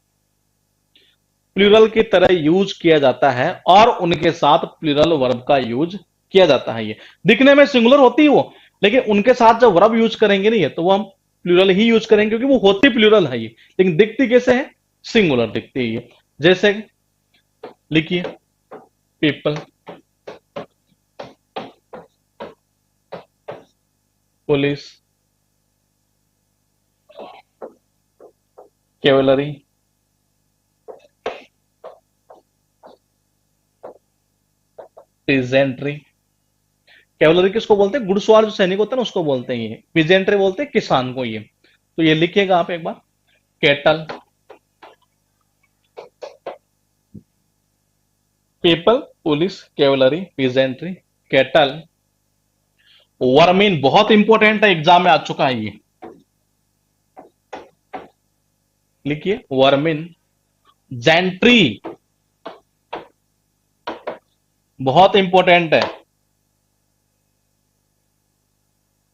प्लूरल की तरह यूज किया जाता है, और उनके साथ प्लूरल वर्ब का यूज किया जाता है। ये दिखने में सिंगुलर होती है वो, लेकिन उनके साथ जब वर्ब यूज करेंगे नहीं है, तो वो हम प्लूरल ही यूज करेंगे, क्योंकि वो होती प्लूरल है ये, लेकिन दिखती कैसे है? सिंगुलर दिखती है ये। जैसे लिखिए, people, police, cavalry, pageantry. Cavalry किसको बोलते हैं? घुड़सवार जो सैनिक होता है ना, उसको बोलते हैं ये। पेजेंट्री बोलते हैं किसान को ये। तो ये लिखिएगा आप एक बार, cattle, people, police, cavalry, peasantry, cattle, vermin, बहुत इंपॉर्टेंट है, एग्जाम में आ चुका है ये। लिखिए, वर्मिन, जेंट्री, बहुत इंपॉर्टेंट है,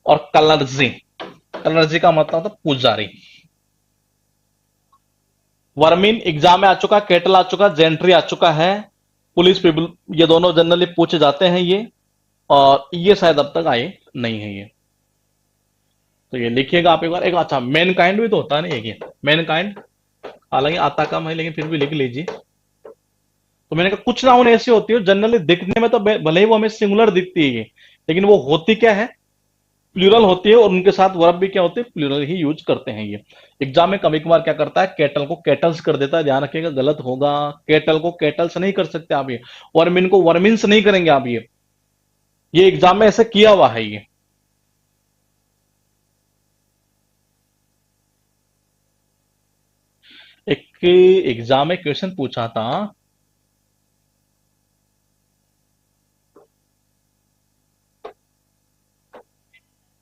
और कलर्जी। कलर्जी का मतलब था पुजारी। वर्मिन एग्जाम में आ चुका, कैटल आ चुका, जेंट्री आ चुका है, पुलिस, पीपल, ये दोनों जनरली पूछे जाते हैं ये, और ये शायद अब तक आए नहीं है ये। तो ये लिखिएगा आप एक बार। एक अच्छा, मैन काइंड भी तो होता है ना एक, मैन काइंड, हालांकि आता कम है, लेकिन फिर भी लिख लीजिए। तो मैंने कहा कुछ नाउन ऐसी होती है जनरली दिखने में तो भले ही वो हमें सिंगुलर दिखती है, लेकिन वो होती क्या है? प्लूरल होती है, और उनके साथ वर्ब भी क्या होते हैं? प्लूरल ही यूज करते हैं ये। एग्जाम में कभी कभार क्या करता है? कैटल को कैटल्स कर देता है, ध्यान रखिएगा, गलत होगा। कैटल को कैटल्स नहीं कर सकते आप ये, वर्मिन को वर्मिन्स नहीं करेंगे आप ये एग्जाम में ऐसे किया हुआ है ये। एक एग्जाम में क्वेश्चन पूछा था,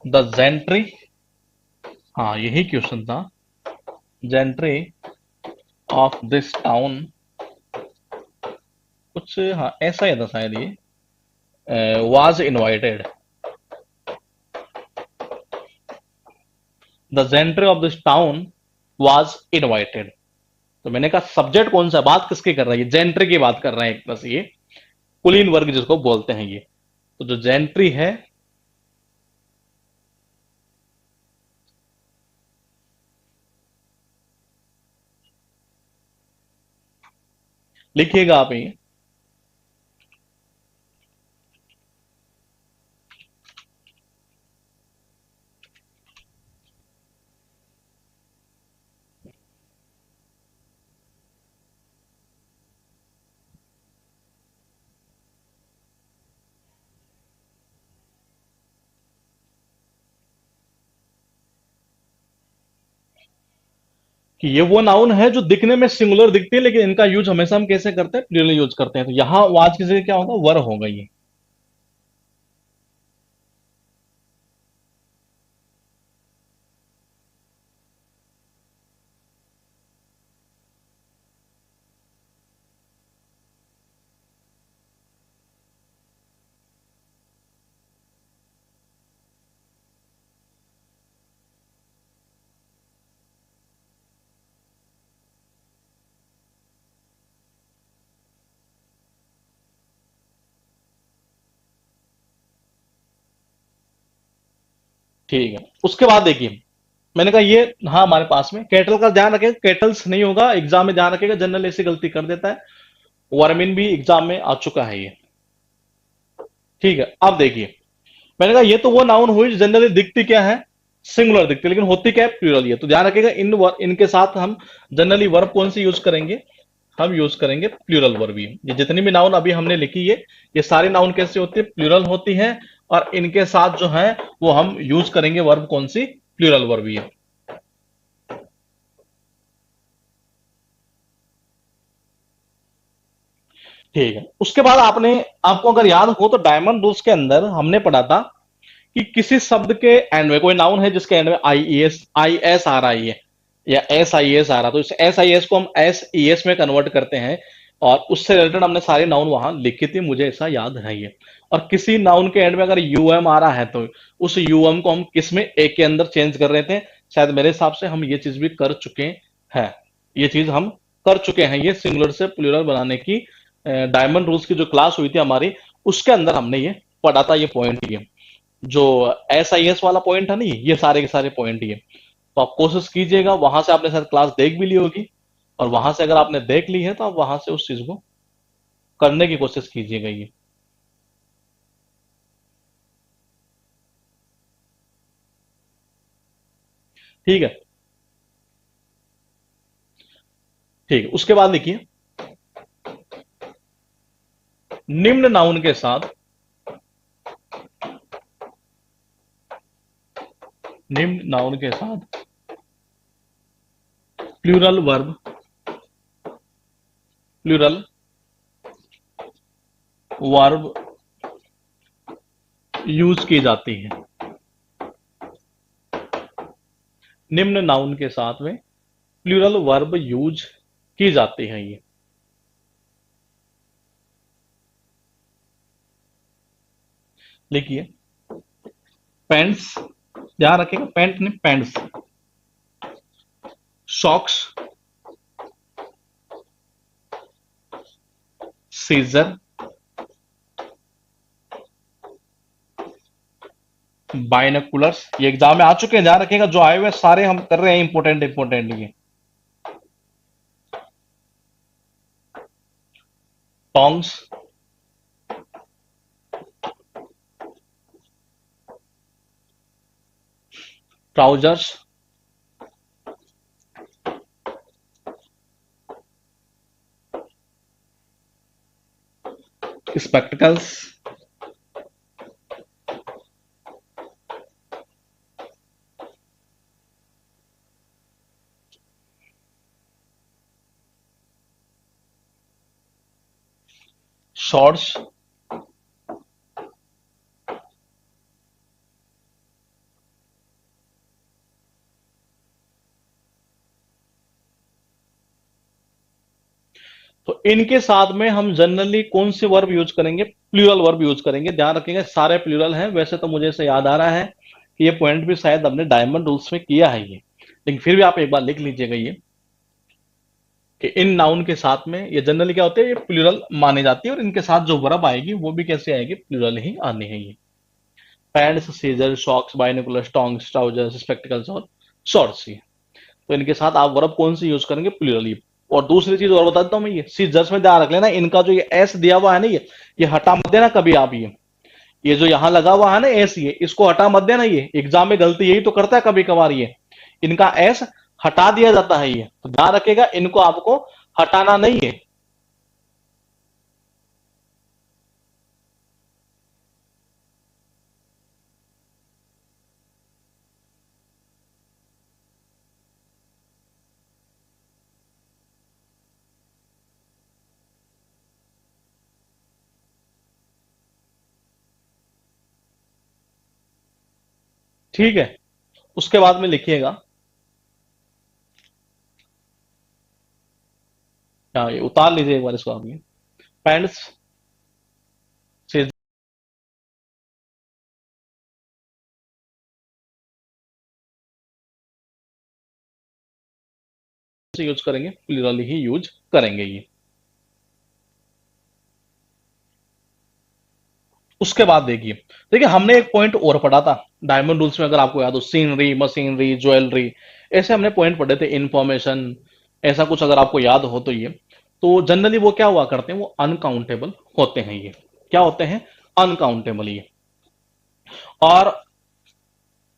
द जेंट्री, हाँ यही क्वेश्चन था, जेंट्री ऑफ दिस टाउन, कुछ हाँ ऐसा ही था शायद ये, was invited, the gentry of this town was invited. तो मैंने कहा सब्जेक्ट कौन सा, बात किसकी कर रहा है, ये जेंट्री की बात कर रहे हैं, एक तरह से ये कुलीन वर्ग जिसको बोलते हैं ये। तो जो जेंट्री है, लिखिएगा आप ये, कि ये वो नाउन है जो दिखने में सिंगुलर दिखती है, लेकिन इनका यूज हमेशा हम कैसे करते हैं, प्लूरल यूज करते हैं। तो यहां आज की जगह क्या होगा, वर होगा ये। ठीक है, उसके बाद देखिए, मैंने कहा ये हाँ हमारे पास में कैटल का ध्यान रखेगा, कैटल्स नहीं होगा एग्जाम में, ध्यान रखेगा, जनरल ऐसी गलती कर देता है। वर्मिन भी एग्जाम में आ चुका है ये। ठीक है, अब देखिए, मैंने कहा ये तो वो नाउन हुई जो जनरली दिखती क्या है, सिंगुलर दिखती है, लेकिन होती क्या है, प्लूरल। ये तो ध्यान रखेगा, इनके साथ हम जनरली वर्ब कौन सी यूज करेंगे, हम यूज करेंगे प्लूरल वर्ब। ये जितनी भी नाउन अभी हमने लिखी है, ये सारी नाउन कैसे होती है, प्लूरल होती है। और इनके साथ जो है वो हम यूज करेंगे वर्ब कौन सी, प्लूरल वर्ब ये। ठीक है, उसके बाद आपने, आपको अगर याद हो तो डायमंड रूल्स के अंदर हमने पढ़ा था कि किसी शब्द के एंड में, कोई नाउन है जिसके एंड में आई एस आ रहा है या एस आई एस आ रहा, तो इस एस आई एस को हम एस ई एस में कन्वर्ट करते हैं। और उससे रिलेटेड हमने सारे नाउन वहां लिखी थी, मुझे ऐसा याद है ये। और किसी नाउन के एंड में अगर यूएम आ रहा है तो उस यूएम को हम किस में, ए के अंदर चेंज कर रहे थे। शायद मेरे हिसाब से हम ये चीज भी कर चुके हैं, ये चीज हम कर चुके हैं, ये सिंगुलर से प्लूरल बनाने की डायमंड रूल्स की जो क्लास हुई थी हमारी, उसके अंदर हमने ये पढ़ा था, ये पॉइंट ये जो एस आई एस वाला पॉइंट है ना, ये सारे के सारे पॉइंट ये। तो आप कोशिश कीजिएगा, वहां से आपने शायद क्लास देख भी ली होगी, और वहां से अगर आपने देख ली है तो आप वहां से उस चीज को करने की कोशिश कीजिएगा ये। ठीक है, ठीक है, उसके बाद लिखिए, निम्न नाउन के साथ, निम्न नाउन के साथ plural verb, plural verb use की जाती है। निम्न नाउन के साथ में प्लूरल वर्ब यूज की जाती है ये। लिखिए, पैंट्स, ध्यान रखिएगा, पैंट नहीं पैंट्स, सॉक्स, सीजर, बाइनकुलर्स, ये एग्जाम में आ चुके हैं, ध्यान रखिएगा, जो आए हुए सारे हम कर रहे हैं इंपोर्टेंट इंपोर्टेंट ये। टोंग्स, ट्राउजर्स, स्पेक्टिकल्स, शॉर्ट्स, तो इनके साथ में हम जनरली कौन से वर्ब यूज करेंगे? प्लूरल वर्ब यूज करेंगे। ध्यान रखेंगे सारे प्लूरल हैं। वैसे तो मुझे इसे याद आ रहा है कि ये पॉइंट भी शायद हमने डायमंड रूल्स में किया है ये, लेकिन फिर भी आप एक बार लिख लीजिएगा ये, कि इन नाउन के साथ में ये जनरली क्या होते हैं, ये प्लूरल माने जाती है, और इनके साथ जो वर्ब आएगी वो भी कैसे आएगी? प्लूरल ही आनी है ये। Pants, scissor, socks, binoculars, tongs, trousers, spectacles और शॉर्ट्स। ये तो इनके साथ आप वर्ब कौन सी यूज करेंगे? प्लूरल। और दूसरी चीज और बता देता हूं मैं, ये सीजर्स में ध्यान रख लेना, इनका जो ये एस दिया हुआ है ना, ये हटा मत देना कभी आप। ये जो यहां लगा हुआ है ना एस, ये इसको हटा मत देना। ये एग्जाम में गलती यही तो करता है कभी कभार, ये इनका एस हटा दिया जाता है। ये तो ध्यान रखिएगा, इनको आपको हटाना नहीं है। ठीक है, उसके बाद में लिखिएगा, हाँ ये उतार लीजिए एक बार इसको आप। ये पैंट्स से यूज करेंगे, प्लूरल ही यूज करेंगे ये। उसके बाद देखिए, देखिए हमने एक पॉइंट और पढ़ा था डायमंड रूल्स में, अगर आपको याद हो, सीनरी, मशीनरी, ज्वेलरी, ऐसे हमने पॉइंट पढ़े थे, इंफॉर्मेशन, ऐसा कुछ अगर आपको याद हो तो। ये तो जनरली वो क्या हुआ करते हैं? वो अनकाउंटेबल होते हैं। ये क्या होते हैं? अनकाउंटेबल। ये और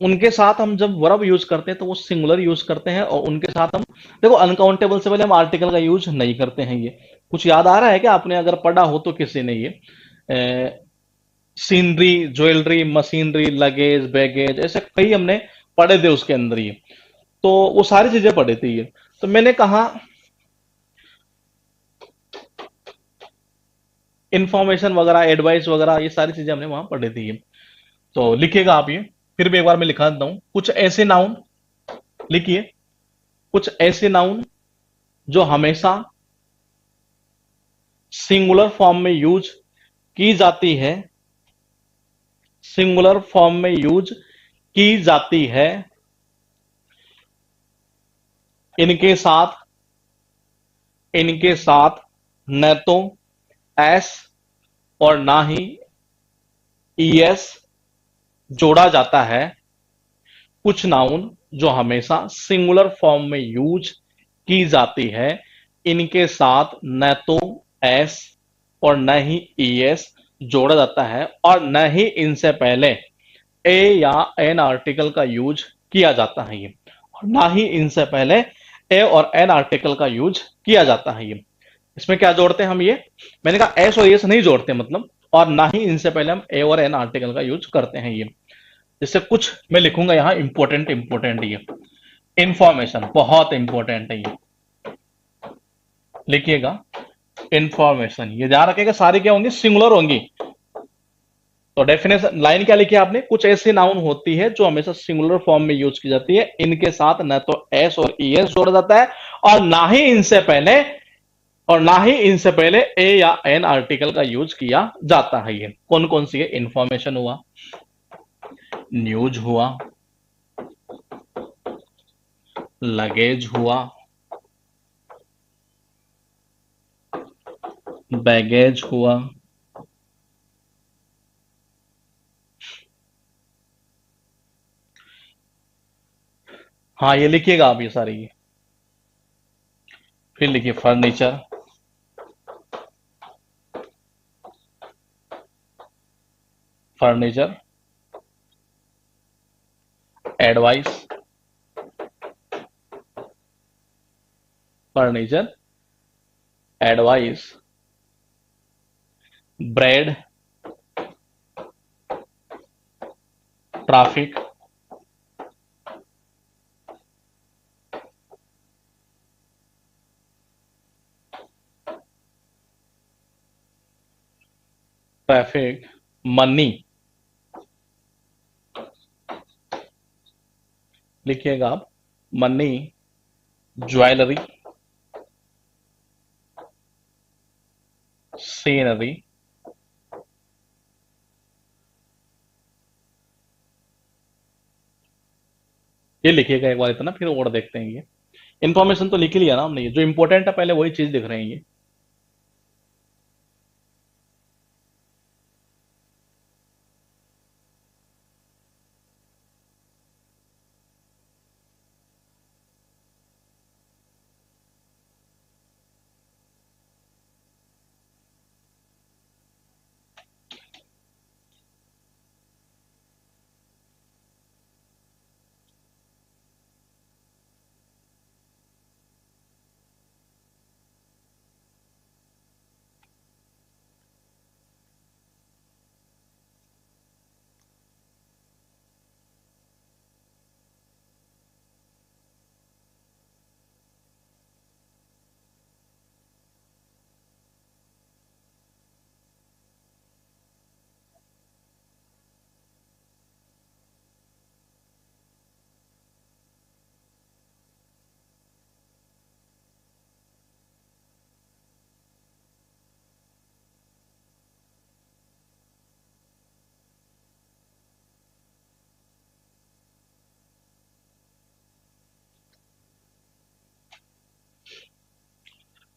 उनके साथ हम जब वर्ब यूज करते हैं तो वो सिंगुलर यूज करते हैं, और उनके साथ हम, देखो अनकाउंटेबल से पहले हम आर्टिकल का यूज नहीं करते हैं। ये कुछ याद आ रहा है क्या आपने, अगर पढ़ा हो तो किसी ने? ये scenery, jewellery, machinery, luggage, baggage, ऐसे कई हमने पढ़े थे उसके अंदर। ये तो वो सारी चीजें पढ़ी थी। ये तो मैंने कहा इंफॉर्मेशन वगैरह, एडवाइस वगैरह, ये सारी चीजें हमने वहां पढ़ी थी। ये तो लिखिएगा आप ये, फिर भी एक बार मैं लिखा देता हूं, कुछ ऐसे नाउन लिखिए, कुछ ऐसे नाउन जो हमेशा सिंगुलर फॉर्म में यूज की जाती है, सिंगुलर फॉर्म में यूज की जाती है, इनके साथ, इनके साथ न तो एस और ना ही ईएस जोड़ा जाता है। कुछ नाउन जो हमेशा सिंगुलर फॉर्म में यूज की जाती है, इनके साथ न तो एस और न ही ईएस जोड़ा जाता है, और न ही इनसे पहले ए या एन आर्टिकल का यूज किया जाता है। ये और ना ही इनसे पहले ए और एन आर्टिकल का यूज किया जाता है। ये इसमें क्या जोड़ते हैं हम? ये मैंने कहा एस और एस नहीं जोड़ते मतलब, और ना ही इनसे पहले हम ए और एन आर्टिकल का यूज करते हैं। ये जैसे कुछ मैं लिखूंगा यहां, इंपॉर्टेंट इंपॉर्टेंट ये इंफॉर्मेशन, बहुत इंपॉर्टेंट है ये, लिखिएगा इंफॉर्मेशन। ये ध्यान रखिएगा सारी क्या होंगी? सिंगुलर होंगी। तो डेफिनेशन लाइन क्या लिखी है आपने? कुछ ऐसी नाउन होती है जो हमेशा सिंगुलर फॉर्म में यूज की जाती है, इनके साथ न तो एस और ईएस जोड़ा जाता है, और ना ही इनसे पहले, और ना ही इनसे पहले ए या एन आर्टिकल का यूज किया जाता है। ये कौन कौन सी है? इंफॉर्मेशन हुआ, न्यूज हुआ, लगेज हुआ, बैगेज हुआ, हाँ ये लिखिएगा आप ये सारी। फिर लिखिए furniture, furniture, advice, furniture, advice, bread, traffic, traffic, money, लिखिएगा आप, मनी, ज्वेलरी, सीनरी, ये लिखिएगा एक बार इतना, फिर और देखते हैं ये। इन्फॉर्मेशन तो लिख ही लिया ना हमने, ये जो इंपॉर्टेंट है पहले वही चीज लिख रहे हैं ये।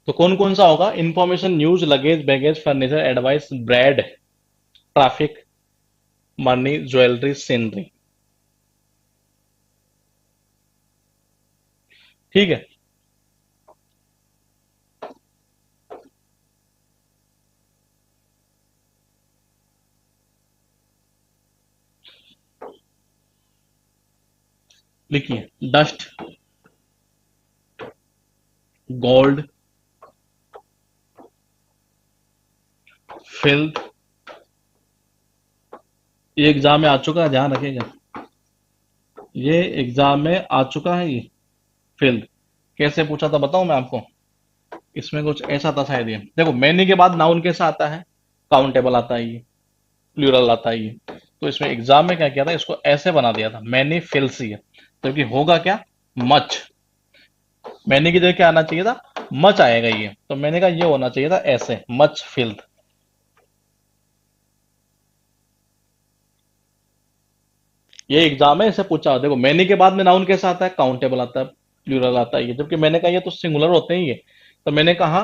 तो कौन कौन सा होगा? Information, news, luggage, baggage, furniture, advice, bread, traffic, money, jewellery, scenery. ठीक है, लिखिए, डस्ट, गोल्ड, फिल्थ, ये एग्जाम में आ चुका है, ध्यान रखिएगा, ये एग्जाम में आ चुका है ये। फिल्थ कैसे पूछा था बताऊं मैं आपको? इसमें कुछ ऐसा था शायद, ये देखो, मैनी के बाद नाउन कैसा आता है? काउंटेबल आता है ये, प्लूरल आता है ये। तो इसमें एग्जाम में क्या किया था, इसको ऐसे बना दिया था, मैनी फिल्स ये, जबकि होगा क्या? मच। मैनी की जगह क्या आना चाहिए था? मच आएगा ये, तो मैंने कहा ये होना चाहिए था ऐसे, मच फिल्थ। ये एग्जाम में ऐसे पूछा, देखो मैनी के बाद में नाउन कैसा आता है? काउंटेबल आता है, प्लूरल आता है ये, जबकि मैंने कहा ये तो सिंगुलर होते हैं ये। तो मैंने कहा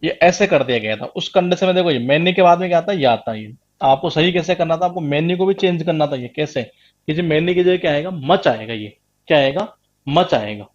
ये ऐसे कर दिया गया था उस कंडीशन में। देखो ये मेन्यू के बाद में क्या आता है? ये आता है ये। आपको सही कैसे करना था? आपको मेन्यू को भी चेंज करना था। ये कैसे? कि जो मेन्यू की जगह क्या आएगा? मच आएगा ये। क्या आएगा? मच आएगा।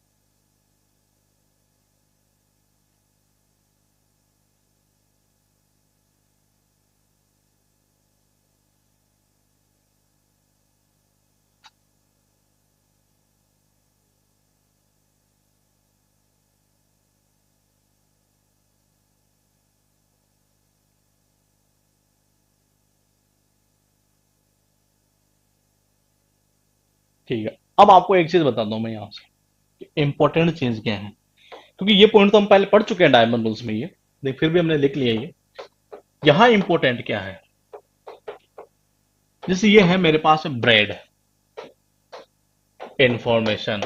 ठीक है, अब आपको एक चीज बताता हूं मैं यहां से, इंपॉर्टेंट चीज क्या है, क्योंकि ये पॉइंट तो हम पहले पढ़ चुके हैं डायमंड रूल्स में ये, लेकिन फिर भी हमने लिख लिया ये। यहां इंपॉर्टेंट क्या है? जैसे ये है मेरे पास bread, information,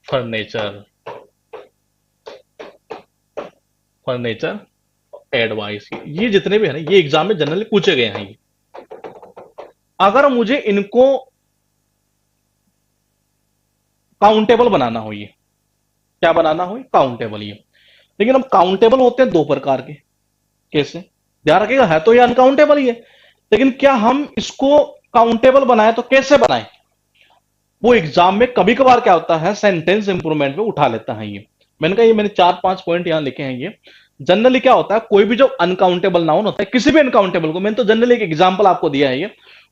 furniture, furniture, advice, ये जितने भी है ना, ये एग्जाम में जनरली पूछे गए हैं ये। अगर मुझे इनको काउंटेबल बनाना हो, ये क्या बनाना हो? काउंटेबल ये। लेकिन अब काउंटेबल होते हैं दो प्रकार के। कैसे? ध्यान रखिएगा, है तो ये अनकाउंटेबल ही है, लेकिन क्या हम इसको काउंटेबल बनाए तो कैसे बनाए? वो एग्जाम में कभी कभार क्या होता है, सेंटेंस इंप्रूवमेंट में उठा लेता है ये। मैंने कहा ये मैंने चार पांच पॉइंट यहां लिखे हैं ये। जनरली क्या होता है, कोई भी जो अनकाउंटेबल नाउन होता है, किसी भी अनकाउंटेबल को, मैंने तो जनरली एक एग्जांपल आपको दिया है ये,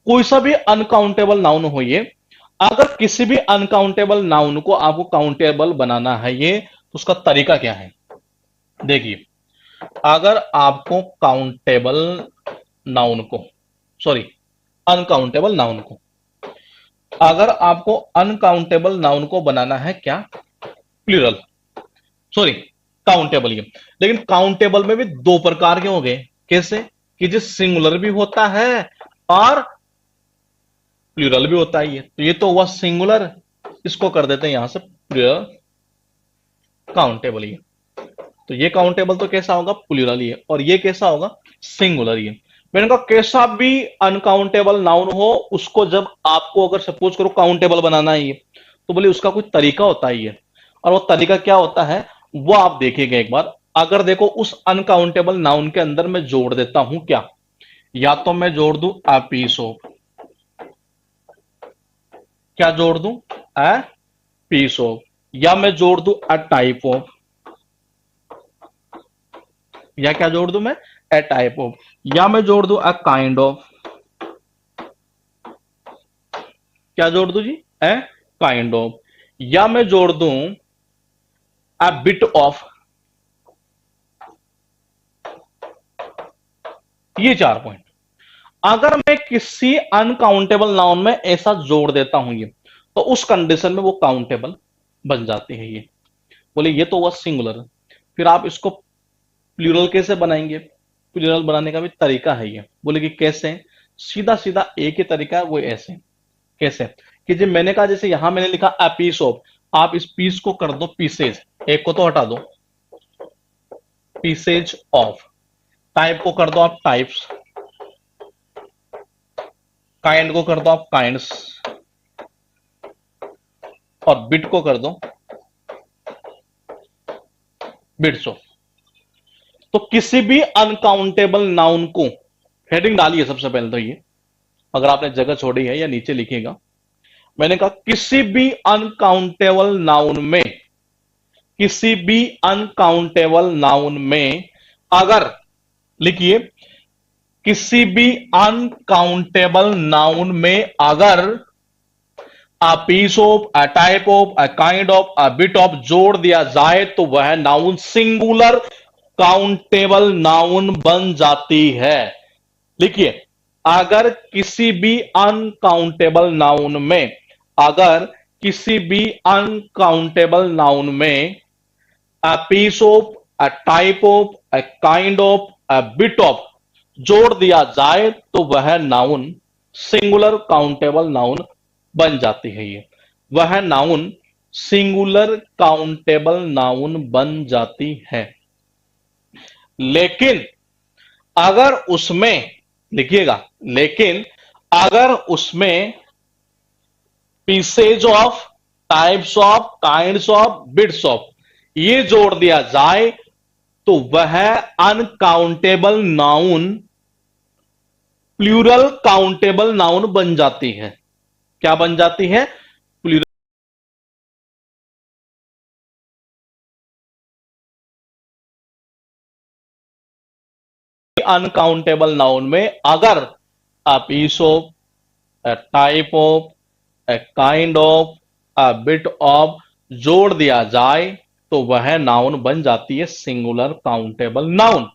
कोई सा भी अनकाउंटेबल नाउन हो ये, अगर किसी भी अनकाउंटेबल नाउन को आपको काउंटेबल बनाना है ये, तो उसका तरीका क्या है? देखिए, अगर आपको काउंटेबल नाउन को, सॉरी, अनकाउंटेबल नाउन को, अगर आपको अनकाउंटेबल नाउन को बनाना है क्या? प्लूरल, सॉरी, काउंटेबल ये। लेकिन काउंटेबल में भी दो प्रकार के हो गए। कैसे? कि जो सिंगुलर भी होता है और प्लूरल भी होता है। ये तो ये तो हुआ सिंगुलर, इसको कर देते हैं यहां से प्लूरल काउंटेबल। ये तो ये काउंटेबल तो कैसा होगा? प्लूरल ही है। और ये कैसा होगा? सिंगुलर ही है। मैंने कहा कैसा भी अनकाउंटेबल नाउन हो, उसको जब आपको अगर सपोज करो काउंटेबल बनाना है ये, तो बोले उसका कोई तरीका होता है ये। और वो तरीका क्या होता है वो आप देखिएगा एक बार। अगर देखो उस अनकाउंटेबल नाउन के अंदर मैं जोड़ देता हूं क्या, या तो मैं जोड़ दूं अ पीस ऑफ, क्या जोड़ दूं? A piece of. या मैं जोड़ दूं अ टाइप ऑफ, या क्या जोड़ दूं मैं? ए टाइप ऑफ। या मैं जोड़ दूं अ काइंड ऑफ, क्या जोड़ दूं जी? A kind of. या मैं जोड़ दूं अ बिट ऑफ। ये चार पॉइंट। अगर मैं किसी अनकाउंटेबल नाउन में ऐसा जोड़ देता हूं ये, तो उस कंडीशन में वो काउंटेबल बन जाती है ये। बोले ये तो हुआ सिंगुलर। फिर आप इसको प्लूरल कैसे बनाएंगे? प्लूरल बनाने का भी तरीका है ये। बोले कि कैसे? सीधा सीधा एक ही तरीका है, वो ऐसे। कैसे? कि जब मैंने कहा, जैसे यहां मैंने लिखा अ पीस ऑफ, आप इस पीस को कर दो पीसेज, एक को तो हटा दो, पीसेज ऑफ। टाइप को कर दो आप टाइप्स, काइंड को कर दो आप काइंड्स, और बिट को कर दो बिट्स ऑफ। तो किसी भी अनकाउंटेबल नाउन को हेडिंग डालिए सबसे पहले तो ये, अगर आपने जगह छोड़ी है या नीचे लिखेगा। मैंने कहा किसी भी अनकाउंटेबल नाउन में, किसी भी अनकाउंटेबल नाउन में अगर, लिखिए, किसी भी अनकाउंटेबल नाउन में अगर a piece of, a type of, a kind of, a bit of जोड़ दिया जाए तो वह नाउन सिंगुलर काउंटेबल नाउन बन जाती है। लिखिए, अगर किसी भी अनकाउंटेबल नाउन में, अगर किसी भी अनकाउंटेबल नाउन में a piece of, a type of, a kind of, a bit of जोड़ दिया जाए तो वह नाउन सिंगुलर काउंटेबल नाउन बन जाती है। ये वह नाउन सिंगुलर काउंटेबल नाउन बन जाती है। लेकिन अगर उसमें, लिखिएगा, लेकिन अगर उसमें pieces of, types of, kinds of, bits of ये जोड़ दिया जाए तो वह uncountable noun plural countable noun बन जाती है। क्या बन जाती है? प्लूरल। अनकाउंटेबल नाउन में अगर a piece of, a type of, a kind of, a bit of जोड़ दिया जाए तो वह नाउन बन जाती है सिंगुलर काउंटेबल नाउन।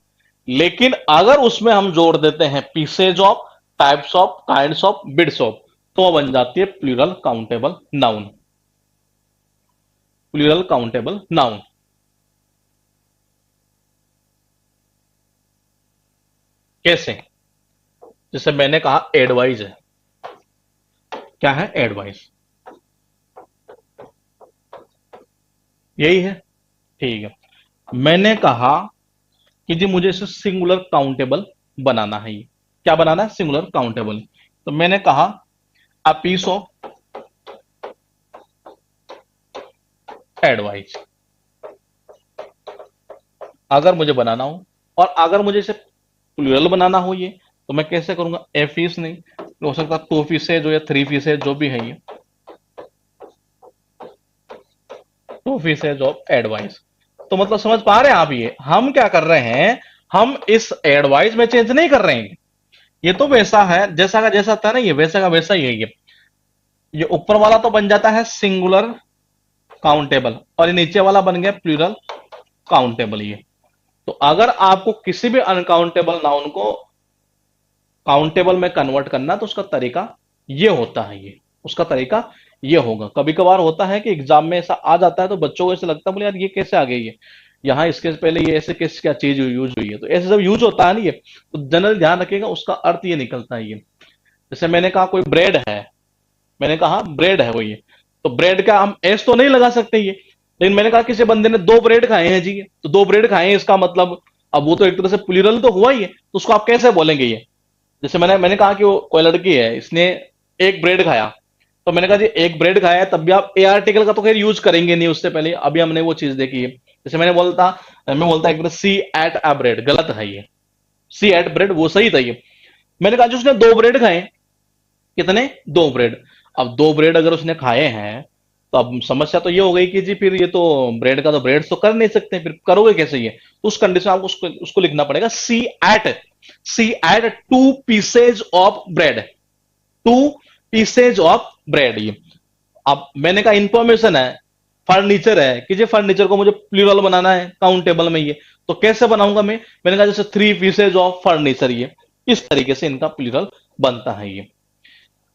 लेकिन अगर उसमें हम जोड़ देते हैं pieces of, types of, kinds of, bits of, तो वह बन जाती है plural countable noun. Plural countable noun. कैसे? जैसे मैंने कहा एडवाइज है। क्या है? एडवाइस। यही है। ठीक है। मैंने कहा कि जी मुझे इसे सिंगुलर काउंटेबल बनाना है। ये क्या बनाना है? Singular countable. तो मैंने कहा अ पीस ऑफ एडवाइस, अगर मुझे बनाना हो। और अगर मुझे इसे प्लूरल बनाना हो ये, तो मैं कैसे करूंगा? ए फीस नहीं, हो सकता टू फीसेज हो या थ्री फीसेज, जो भी है ये टू फीसेज ऑफ एडवाइस। तो मतलब समझ पा रहे हैं आप? ये हम क्या कर रहे हैं, हम इस एडवाइस में चेंज नहीं कर रहे हैं। ये तो वैसा है जैसा का जैसा था ना, ये वैसा का वैसा ही है। ये ऊपर वाला तो बन जाता है सिंगुलर काउंटेबल, और ये नीचे वाला बन गया प्लूरल काउंटेबल। ये तो अगर आपको किसी भी अनकाउंटेबल नाउन को काउंटेबल में कन्वर्ट करना, तो उसका तरीका ये होता है। ये उसका तरीका ये होगा। कभी कभार होता है कि एग्जाम में ऐसा आ जाता है तो बच्चों को ऐसा लगता है, बोले यार ये कैसे आ गई है, यहाँ इसके पहले ये ऐसे कैसे क्या चीज यूज हुई है। तो ऐसे जब यूज होता है ना ये, तो जनरल ध्यान रखिएगा उसका अर्थ ये निकलता है ये। जैसे मैंने कहा कोई ब्रेड है, मैंने कहा ब्रेड है वो ये, तो ब्रेड का हम एस तो नहीं लगा सकते ये, लेकिन मैंने कहा किसी बंदे ने दो ब्रेड खाए हैं जी, तो दो ब्रेड खाए हैं इसका मतलब, अब वो तो एक तरह से प्लूरल तो हुआ ही है, तो उसको आप कैसे बोलेंगे ये। जैसे मैंने कहा कि वो कोई लड़की है, इसने एक ब्रेड खाया, तो मैंने कहा जी एक ब्रेड खाया है, तब भी आप ए आर्टिकल का तो खैर यूज करेंगे नहीं उससे पहले, अभी हमने वो चीज देखी है। जैसे मैं बोलता एक सी एट अ ब्रेड, गलत है ये, सी एट ब्रेड वो सही था ये। मैंने कहा जी उसने दो ब्रेड खाए, कितने, दो ब्रेड। अब दो ब्रेड अगर उसने खाए हैं, तो अब समस्या तो ये हो गई कि जी फिर ये तो ब्रेड का तो ब्रेड तो कर नहीं सकते, फिर करोगे कैसे ये। तो उस कंडीशन में आपको उसको लिखना पड़ेगा she ate two pieces of bread, two pieces of bread ये। अब मैंने कहा इंफॉर्मेशन है, फर्नीचर है कि जी फर्नीचर को मुझे प्लूरल बनाना है काउंटेबल में ये, तो कैसे बनाऊंगा मैं। मैंने कहा जैसे थ्री पीसेज ऑफ फर्नीचर, ये इस तरीके से इनका प्लूरल बनता है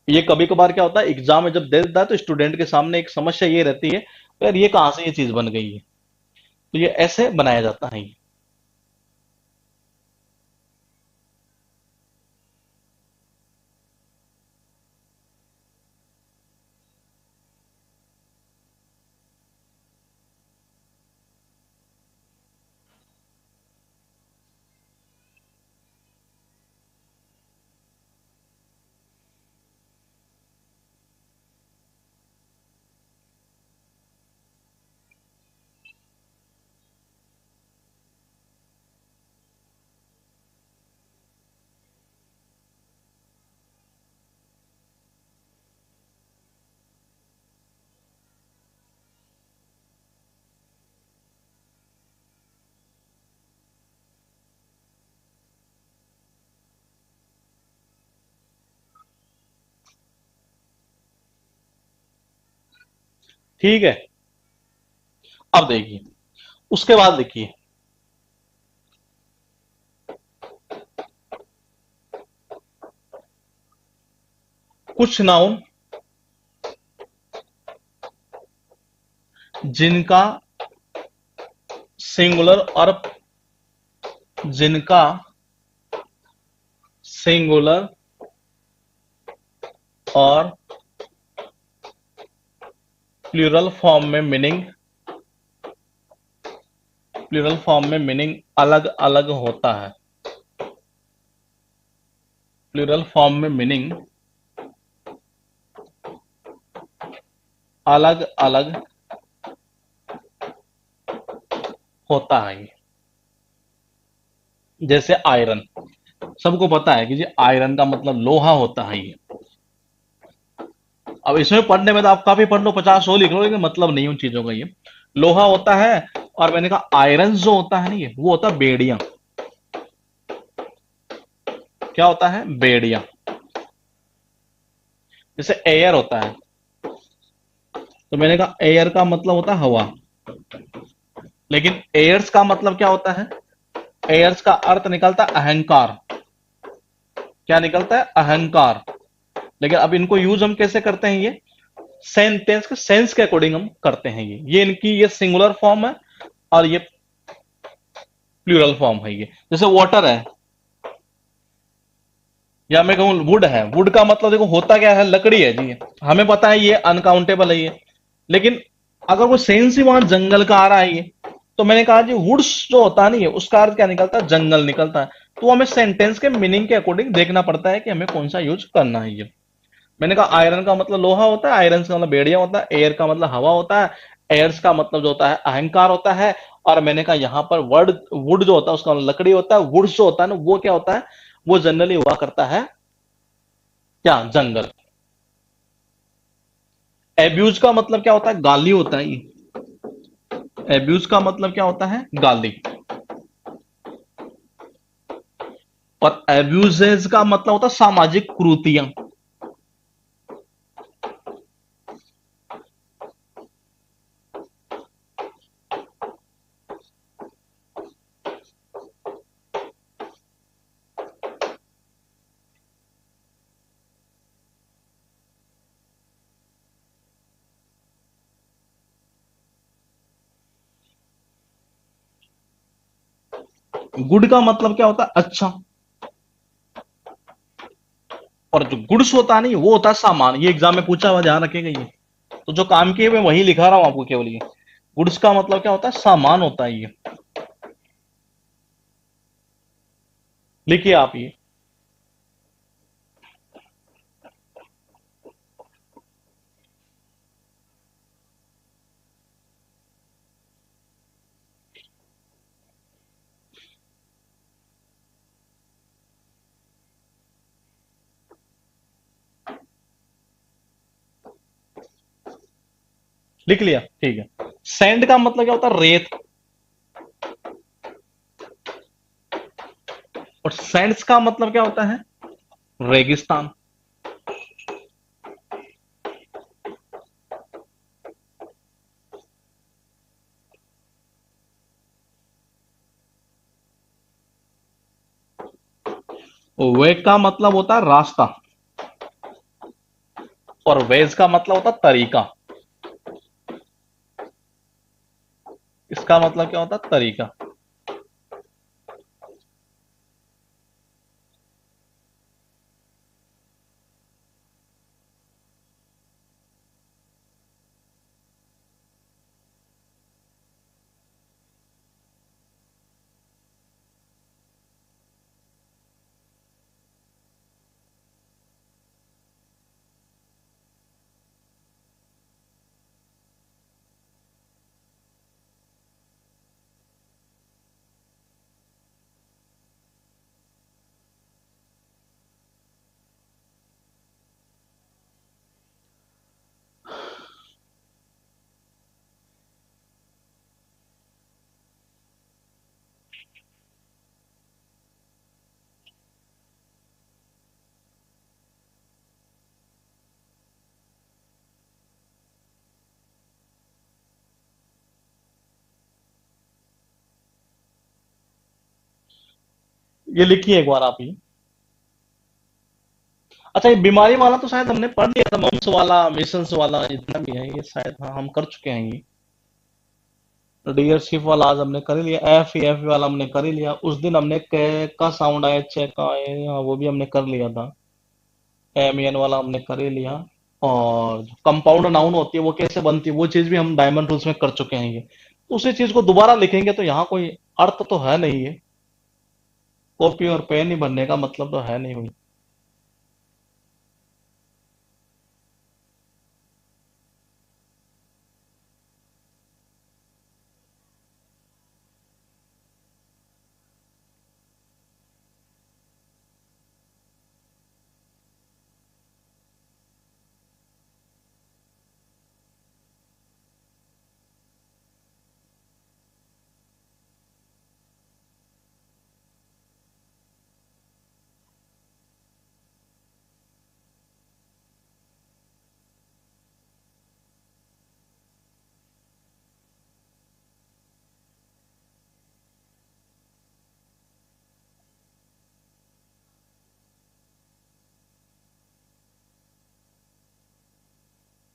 ये कभी कभार क्या होता है एग्जाम में जब दे देता है तो स्टूडेंट के सामने एक समस्या ये रहती है, तो यार ये कहां से ये चीज बन गई है, तो ये ऐसे बनाया जाता है ये। ठीक है, अब देखिए, उसके बाद देखिए, कुछ नाउन जिनका सिंगुलर और जिनका सिंगुलर और प्लूरल फॉर्म में मीनिंग, प्लूरल फॉर्म में मीनिंग अलग अलग होता है, प्लूरल फॉर्म में मीनिंग अलग अलग होता है। जैसे आयरन, सबको पता है कि जी आयरन का मतलब लोहा होता है ये। अब इसमें पढ़ने में तो आप काफी पढ़ लो, 50 100 लिख लो, लेकिन मतलब नहीं उन चीजों का ये। लोहा होता है, और मैंने कहा आयरन जो होता है ना ये, वो होता है बेड़िया। क्या होता है, बेड़िया। जैसे एयर होता है, तो मैंने कहा एयर का मतलब होता है हवा, लेकिन एयर्स का मतलब क्या होता है, एयर्स का अर्थ निकलता है अहंकार। क्या निकलता है, अहंकार। लेकिन अब इनको यूज हम कैसे करते हैं ये, सेंटेंस के सेंस के अकॉर्डिंग हम करते हैं ये इनकी ये सिंगुलर फॉर्म है, और ये प्लूरल फॉर्म है ये। जैसे वाटर है, या मैं कहूं वुड है, वुड का मतलब देखो होता क्या है, लकड़ी है जी, हमें पता है ये अनकाउंटेबल है ये। लेकिन अगर वो सेंस ही वहां जंगल का आ रहा है ये, तो मैंने कहा जी वुड्स जो होता नहीं है उसका अर्थ क्या निकलता है, जंगल निकलता है। तो हमें सेंटेंस के मीनिंग के अकॉर्डिंग देखना पड़ता है कि हमें कौन सा यूज करना है ये। मैंने कहा आयरन का मतलब लोहा होता है, आयरन का मतलब बेड़िया होता है, एयर का मतलब हवा होता है, एयर्स का मतलब जो होता है अहंकार होता है। और मैंने कहा यहाँ पर वर्ड वुड जो होता है उसका मतलब लकड़ी होता है, वुड्स जो होता है ना वो क्या होता है, वो जनरली हुआ करता है क्या, जंगल। एब्यूज का मतलब क्या होता है, गाली होता है ये। एब्यूज का मतलब क्या होता है, गाली। और एब्यूजेज का मतलब होता है सामाजिक कुरीतियां। गुड का मतलब क्या होता है? अच्छा। और जो गुड्स होता नहीं वो होता है सामान। ये एग्जाम में पूछा हुआ, ध्यान रखेगा ये। तो जो काम किए मैं वही लिखा रहा हूं आपको केवल ये। गुड्स का मतलब क्या होता है? सामान होता है ये। लिखिए आप ये। लिख लिया? ठीक है। सैंड का मतलब क्या होता है? रेत। और सैंड्स का मतलब क्या होता है? रेगिस्तान। वे का मतलब होता है रास्ता। और वेज का मतलब होता है तरीका। इसका मतलब क्या होता है? तरीका। ये लिखिए एक बार आप ये। अच्छा, ये बीमारी वाला तो शायद हमने पढ़ लिया था, मम्स वाला, मिसल्स वाला, जितना भी है ये शायद, हाँ हम कर चुके हैं ये। डियरशिप वाला आज हमने कर ही लिया। एफ वाला हमने कर ही लिया। उस दिन हमने क का साउंड आया, चेक का आया, हाँ, वो भी हमने कर लिया था। एम एन वाला हमने कर ही लिया। और जो कंपाउंड नाउन होती है वो कैसे बनती है, वो चीज भी हम डायमंड रूल्स में कर चुके हैं ये। उसी चीज को दोबारा लिखेंगे तो यहाँ कोई अर्थ तो है नहीं है। कॉपी और पेन ही बनने का मतलब तो है नहीं हुई।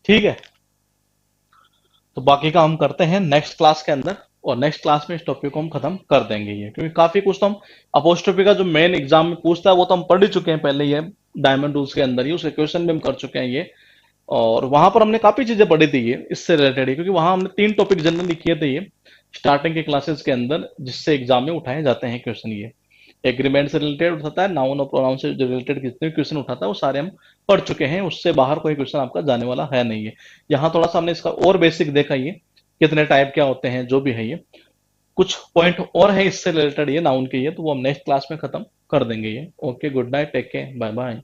ठीक है। तो बाकी का हम करते हैं नेक्स्ट क्लास के अंदर। और नेक्स्ट क्लास में इस टॉपिक को हम खत्म कर देंगे ये, क्योंकि काफी कुछ तो हम अपोस्ट्रोफी का जो मेन एग्जाम में पूछता है वो तो हम पढ़ ही चुके हैं पहले, ये डायमंड रूल्स के अंदर ही उसके क्वेश्चन भी हम कर चुके हैं ये। और वहां पर हमने काफी चीजें पढ़ी थी ये इससे रिलेटेड ही, क्योंकि वहां हमने 3 टॉपिक जनरली किए थे ये स्टार्टिंग के क्लासेस के अंदर, जिससे एग्जाम में उठाए जाते हैं क्वेश्चन ये। एग्रीमेंट से रिलेटेड उठाता है, नाउन और प्रोनाउन से रिलेटेड जितने क्वेश्चन उठाता है वो सारे हम पढ़ चुके हैं। उससे बाहर कोई क्वेश्चन आपका जाने वाला है नहीं है। यहाँ थोड़ा सा हमने इसका और बेसिक देखा ये, कितने टाइप क्या होते हैं जो भी है ये। कुछ पॉइंट और है इससे रिलेटेड ये नाउन के, ये तो वो हम नेक्स्ट क्लास में खत्म कर देंगे ये। Okay, good night, take care, bye bye.